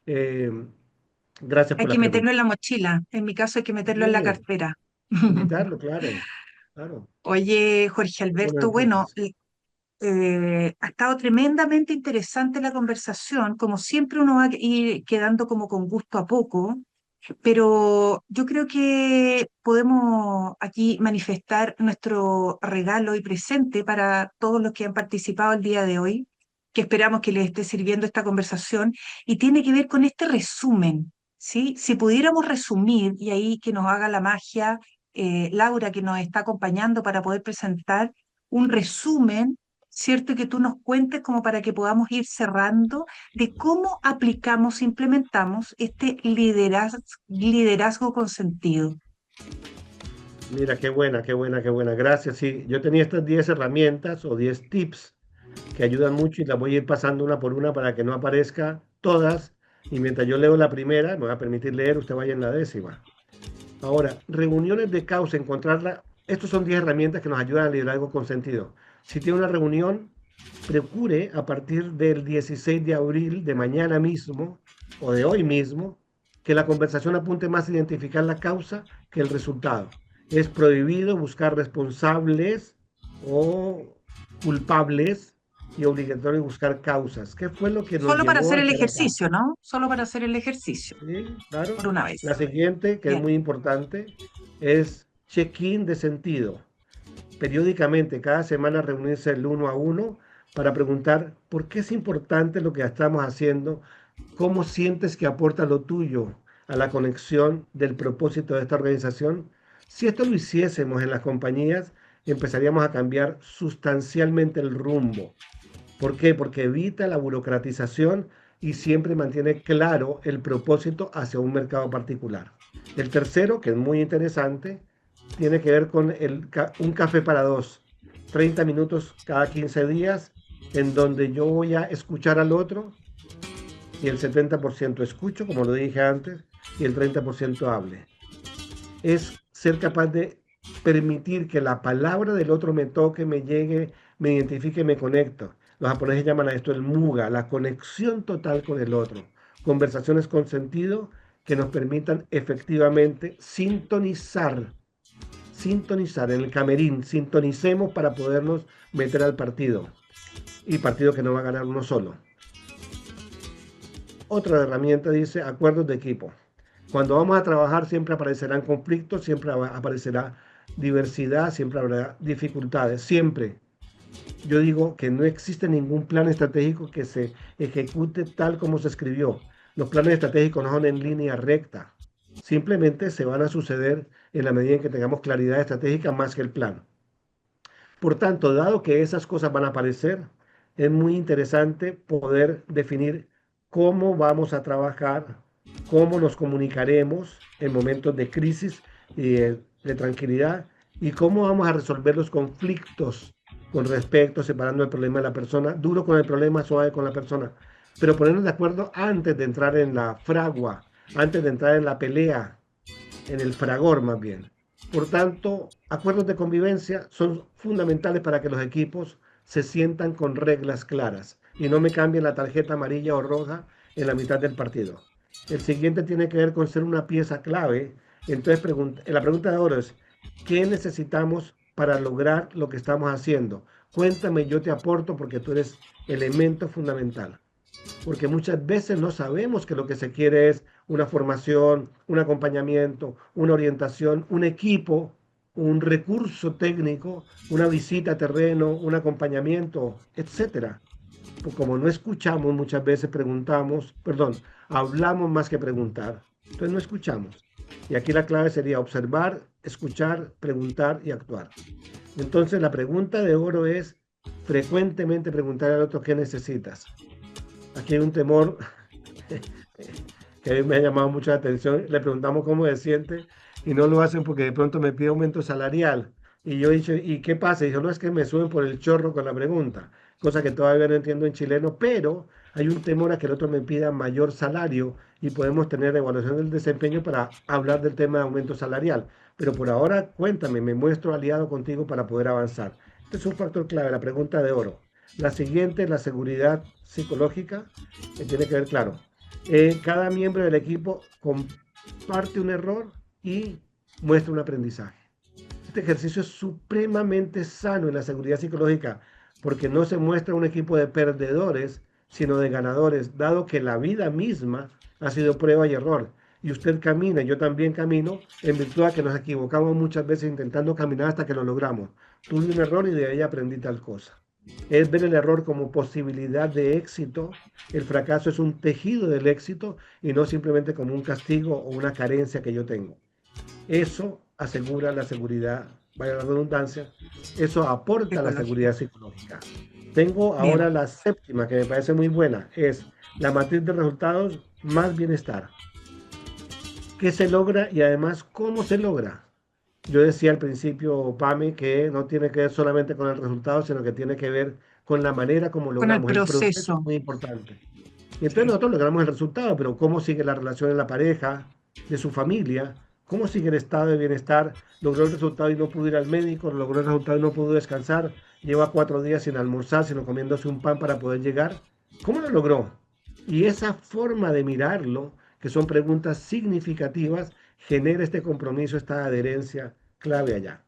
Eh, Gracias Hay por la que meterlo pregunta. en la mochila. En mi caso hay que meterlo en la Sí, cartera. invitarlo, claro, claro. Oye, Jorge Bueno, Alberto, bueno, entonces, ha estado tremendamente interesante la conversación. Como siempre uno va a ir quedando como con gusto a poco, pero yo creo que podemos aquí manifestar nuestro regalo y presente para todos los que han participado el día de hoy, que esperamos que les esté sirviendo esta conversación, y tiene que ver con este resumen, ¿sí? Si pudiéramos resumir, y ahí que nos haga la magia, Laura, que nos está acompañando para poder presentar un resumen, ¿cierto? Y que tú nos cuentes como para que podamos ir cerrando de cómo aplicamos, implementamos este liderazgo con sentido. mira, qué buena, qué buena, qué buena. Gracias. Sí, yo tenía estas 10 herramientas o 10 tips que ayudan mucho y las voy a ir pasando una por una para que no aparezca todas. Y mientras yo leo la primera, me va a permitir leer, usted vaya en la décima. Ahora, reuniones de causa, encontrarla. Estos son 10 herramientas que nos ayudan a liderar algo con sentido. Si tiene una reunión, procure a partir del 16 de abril, de mañana mismo o de hoy mismo, que la conversación apunte más a identificar la causa que el resultado. Es prohibido buscar responsables o culpables y obligatorio buscar causas. ¿Qué fue lo que nos Solo para llevó hacer a el estar acá? ejercicio, ¿no? Solo para hacer el ejercicio, Sí, claro. por una La vez. siguiente, que es Bien. muy importante, es check-in de sentido. Periódicamente, cada semana reunirse el uno a uno para preguntar por qué es importante lo que estamos haciendo, cómo sientes que aporta lo tuyo a la conexión del propósito de esta organización. Si esto lo hiciésemos en las compañías, empezaríamos a cambiar sustancialmente el rumbo. ¿Por qué? Porque evita la burocratización y siempre mantiene claro el propósito hacia un mercado particular. El tercero, que es muy interesante, tiene que ver con un café para dos, 30 minutos cada 15 días, en donde yo voy a escuchar al otro y el 70% escucho, como lo dije antes, y el 30% hable. Es ser capaz de permitir que la palabra del otro me toque, me llegue, me identifique, me conecte. Los japoneses llaman a esto el muga, la conexión total con el otro. Conversaciones con sentido que nos permitan efectivamente sintonizar sintonizar en el camerín, sintonicemos para podernos meter al partido. Y partido que no va a ganar uno solo. Otra herramienta dice acuerdos de equipo. Cuando vamos a trabajar siempre aparecerán conflictos, siempre aparecerá diversidad, siempre habrá dificultades, siempre. Yo digo que no existe ningún plan estratégico que se ejecute tal como se escribió. Los planes estratégicos no son en línea recta. Simplemente se van a suceder en la medida en que tengamos claridad estratégica más que el plan. Por tanto, dado que esas cosas van a aparecer, es muy interesante poder definir cómo vamos a trabajar, cómo nos comunicaremos en momentos de crisis y de tranquilidad y cómo vamos a resolver los conflictos con respecto, separando el problema de la persona, duro con el problema, suave con la persona, pero ponernos de acuerdo antes de entrar en la fragua, antes de entrar en la pelea, en el fragor más bien. Por tanto, acuerdos de convivencia son fundamentales para que los equipos se sientan con reglas claras y no me cambien la tarjeta amarilla o roja en la mitad del partido. El siguiente tiene que ver con ser una pieza clave. Entonces, la pregunta de oro es, ¿qué necesitamos para lograr lo que estamos haciendo? Cuéntame, yo te aporto porque tú eres elemento fundamental, porque muchas veces no sabemos que lo que se quiere es una formación, un acompañamiento, una orientación, un equipo, un recurso técnico, una visita a terreno, un acompañamiento, etcétera. Pues como no escuchamos, muchas veces preguntamos, perdón, hablamos más que preguntar. Entonces no escuchamos. Y aquí la clave sería observar, escuchar, preguntar y actuar. Entonces la pregunta de oro es frecuentemente preguntar al otro qué necesitas. Aquí hay un temor que a mí me ha llamado mucho la atención. Le preguntamos cómo se siente y no lo hacen porque de pronto me pide aumento salarial. Y yo he dicho, ¿y qué pasa? Y dijo, no, es que me suben por el chorro con la pregunta, cosa que todavía no entiendo en chileno, pero hay un temor a que el otro me pida mayor salario y podemos tener evaluación del desempeño para hablar del tema de aumento salarial. Pero por ahora, cuéntame, me muestro aliado contigo para poder avanzar. Este es un factor clave, la pregunta de oro. La siguiente, la seguridad psicológica, que tiene que ver, claro, cada miembro del equipo comparte un error y muestra un aprendizaje. Este ejercicio es supremamente sano en la seguridad psicológica porque no se muestra un equipo de perdedores, sino de ganadores, dado que la vida misma ha sido prueba y error. Y usted camina, yo también camino, en virtud de que nos equivocamos muchas veces intentando caminar hasta que lo logramos. Tuve un error y de ahí aprendí tal cosa. Es ver el error como posibilidad de éxito. El fracaso es un tejido del éxito y no simplemente como un castigo o una carencia que yo tengo. Eso asegura la seguridad, vaya la redundancia, eso aporta la Psicológica. seguridad psicológica. Tengo ahora Bien, la séptima, que me parece muy buena, es la matriz de resultados más bienestar. ¿Qué se logra y además cómo se logra? Yo decía al principio, Pame, que no tiene que ver solamente con el resultado, sino que tiene que ver con la manera como con el logramos. El proceso es proceso. muy importante. Y entonces Sí. nosotros logramos el resultado, pero ¿cómo sigue la relación en la pareja, de su familia? ¿Cómo sigue el estado de bienestar? Logró el resultado y no pudo ir al médico, logró el resultado y no pudo descansar, lleva 4 días sin almorzar, sino comiéndose un pan para poder llegar. ¿Cómo lo logró? Y esa forma de mirarlo, que son preguntas significativas, genera este compromiso, esta adherencia clave allá.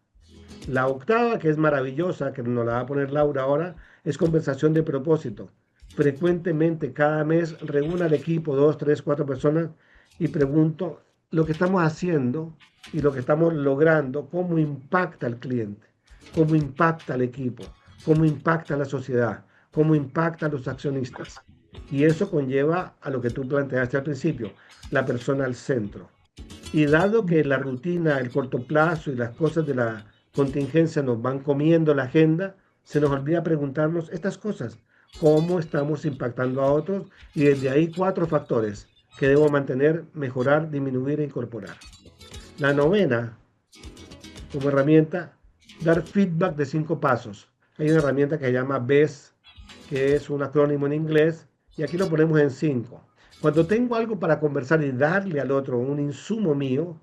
La octava, que es maravillosa, que nos la va a poner Laura ahora, es conversación de propósito. Frecuentemente, cada mes, reúna al equipo, 2, 3, 4 personas, y pregunto lo que estamos haciendo y lo que estamos logrando, cómo impacta al cliente, cómo impacta al equipo, cómo impacta a la sociedad, cómo impacta a los accionistas. Y eso conlleva a lo que tú planteaste al principio, la persona al centro. Y dado que la rutina, el corto plazo y las cosas de la contingencia nos van comiendo la agenda, se nos olvida preguntarnos estas cosas, cómo estamos impactando a otros y desde ahí 4 factores que debo mantener, mejorar, disminuir e incorporar. La novena, como herramienta, dar feedback de 5 pasos. Hay una herramienta que se llama BES, que es un acrónimo en inglés, y aquí lo ponemos en 5. Cuando tengo algo para conversar y darle al otro un insumo mío,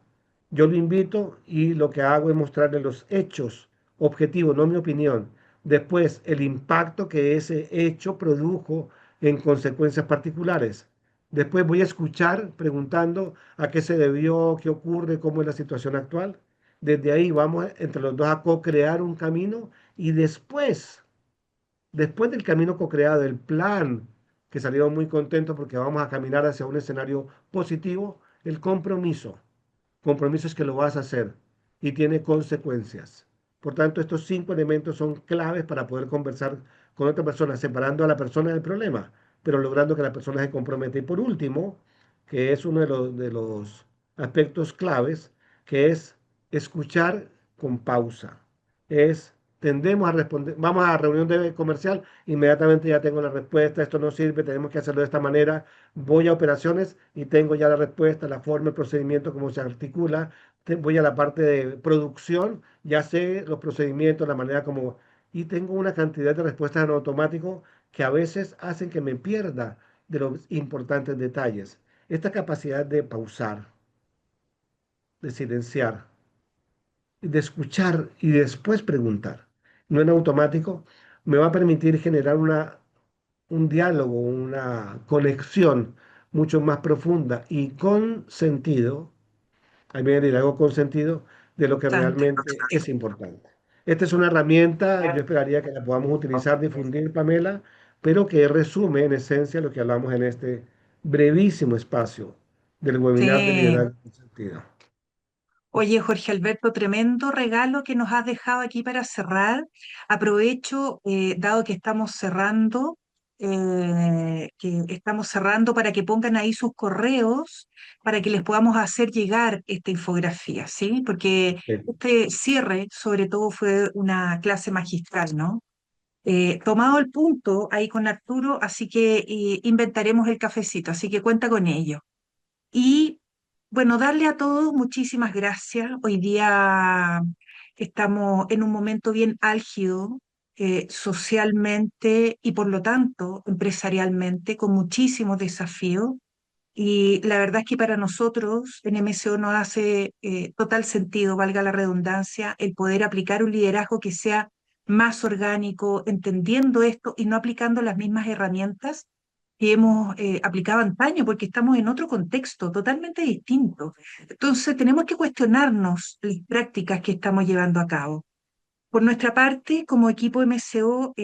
yo lo invito y lo que hago es mostrarle los hechos objetivos, no mi opinión. Después, el impacto que ese hecho produjo en consecuencias particulares. Después voy a escuchar preguntando a qué se debió, qué ocurre, cómo es la situación actual. Desde ahí vamos entre los dos a co-crear un camino y después del camino co-creado, el plan, que salimos muy contentos porque vamos a caminar hacia un escenario positivo, el compromiso. Compromiso es que lo vas a hacer y tiene consecuencias. Por tanto, estos 5 elementos son claves para poder conversar con otra persona, separando a la persona del problema, pero logrando que la persona se comprometa. Y por último, que es uno de los aspectos claves, que es escuchar con pausa. Es tendemos a responder, vamos a reunión de comercial, inmediatamente ya tengo la respuesta, esto no sirve, tenemos que hacerlo de esta manera, voy a operaciones y tengo ya la respuesta, la forma, el procedimiento, cómo se articula, voy a la parte de producción, ya sé los procedimientos, la manera como, y tengo una cantidad de respuestas en automático que a veces hacen que me pierda de los importantes detalles. Esta capacidad de pausar, de silenciar, de escuchar y después preguntar, no en automático, me va a permitir generar un diálogo, una conexión mucho más profunda y con sentido, ahí me viene algo con sentido, de lo que Bastante. realmente es importante. Esta es una herramienta, yo esperaría que la podamos utilizar, difundir, Pamela, pero que resume en esencia lo que hablamos en este brevísimo espacio del webinar de Sí. liderazgo con sentido. Oye, Jorge Alberto, tremendo regalo que nos has dejado aquí para cerrar. Aprovecho, dado que estamos cerrando para que pongan ahí sus correos para que les podamos hacer llegar esta infografía, ¿sí? Porque este cierre, sobre todo, fue una clase magistral, ¿no? Tomado el punto ahí con Arturo, así que inventaremos el cafecito, así que cuenta con ello. Y bueno, darle a todos muchísimas gracias. Hoy día estamos en un momento bien álgido, socialmente y por lo tanto empresarialmente, con muchísimos desafíos. Y la verdad es que para nosotros en MSO nos hace total sentido, valga la redundancia, el poder aplicar un liderazgo que sea más orgánico, entendiendo esto y no aplicando las mismas herramientas que hemos aplicado antaño, porque estamos en otro contexto totalmente distinto. Entonces tenemos que cuestionarnos las prácticas que estamos llevando a cabo. Por nuestra parte, como equipo MCO,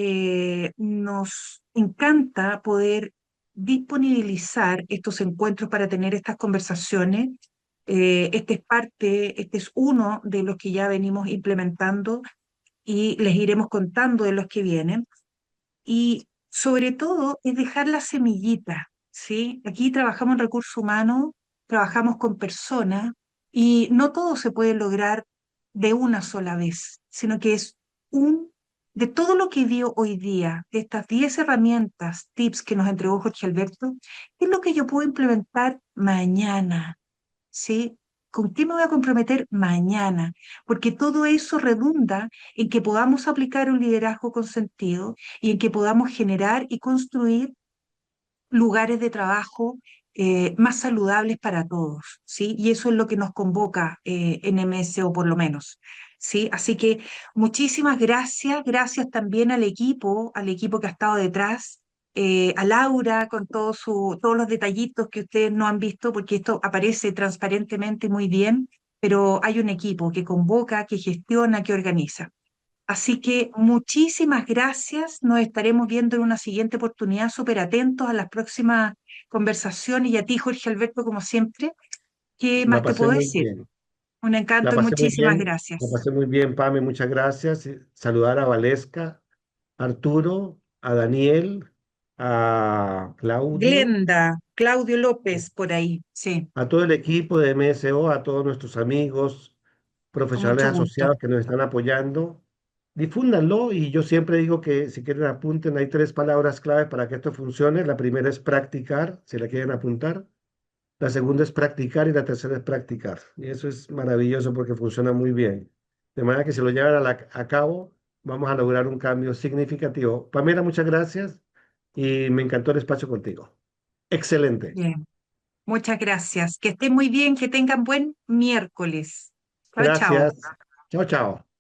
nos encanta poder disponibilizar estos encuentros para tener estas conversaciones. Este es uno de los que ya venimos implementando y les iremos contando de los que vienen. Y sobre todo es dejar la semillita, ¿sí? Aquí trabajamos en recursos humanos, trabajamos con personas y no todo se puede lograr de una sola vez, sino que es de todo lo que dio hoy día, de estas 10 herramientas, tips que nos entregó Jorge Alberto, ¿qué es lo que yo puedo implementar mañana? ¿Sí? ¿Con qué me voy a comprometer mañana? Porque todo eso redunda en que podamos aplicar un liderazgo con sentido y en que podamos generar y construir lugares de trabajo más saludables para todos, ¿sí? Y eso es lo que nos convoca en MSO por lo menos, ¿sí? Así que muchísimas gracias, gracias también al equipo que ha estado detrás, a Laura con todos los detallitos que ustedes no han visto, porque esto aparece transparentemente muy bien, pero hay un equipo que convoca, que gestiona, que organiza. Así que muchísimas gracias. Nos estaremos viendo en una siguiente oportunidad, súper atentos a las próximas conversaciones y a ti, Jorge Alberto, como siempre. ¿Qué La más te pasé puedo muy decir? bien. Un La encanto y pasé muy muchísimas bien, la gracias. pasé muy bien, Pame, muchas gracias. Saludar a Valesca, a Arturo, a Daniel, a Claudio, Glenda, Claudio López, por ahí, sí, a todo el equipo de MSO, a todos nuestros amigos, con profesionales mucho gusto. asociados que nos están apoyando. Difúndanlo y yo siempre digo que si quieren apunten, hay 3 palabras clave para que esto funcione. La primera es practicar, si la quieren apuntar. La segunda es practicar y la tercera es practicar. Y eso es maravilloso porque funciona muy bien. De manera que si lo llevan a cabo, vamos a lograr un cambio significativo. Pamela, muchas gracias y me encantó el espacio contigo. Excelente. Bien, muchas gracias. Que estén muy bien, que tengan buen miércoles. Chao, chao. Gracias. Chao, chao.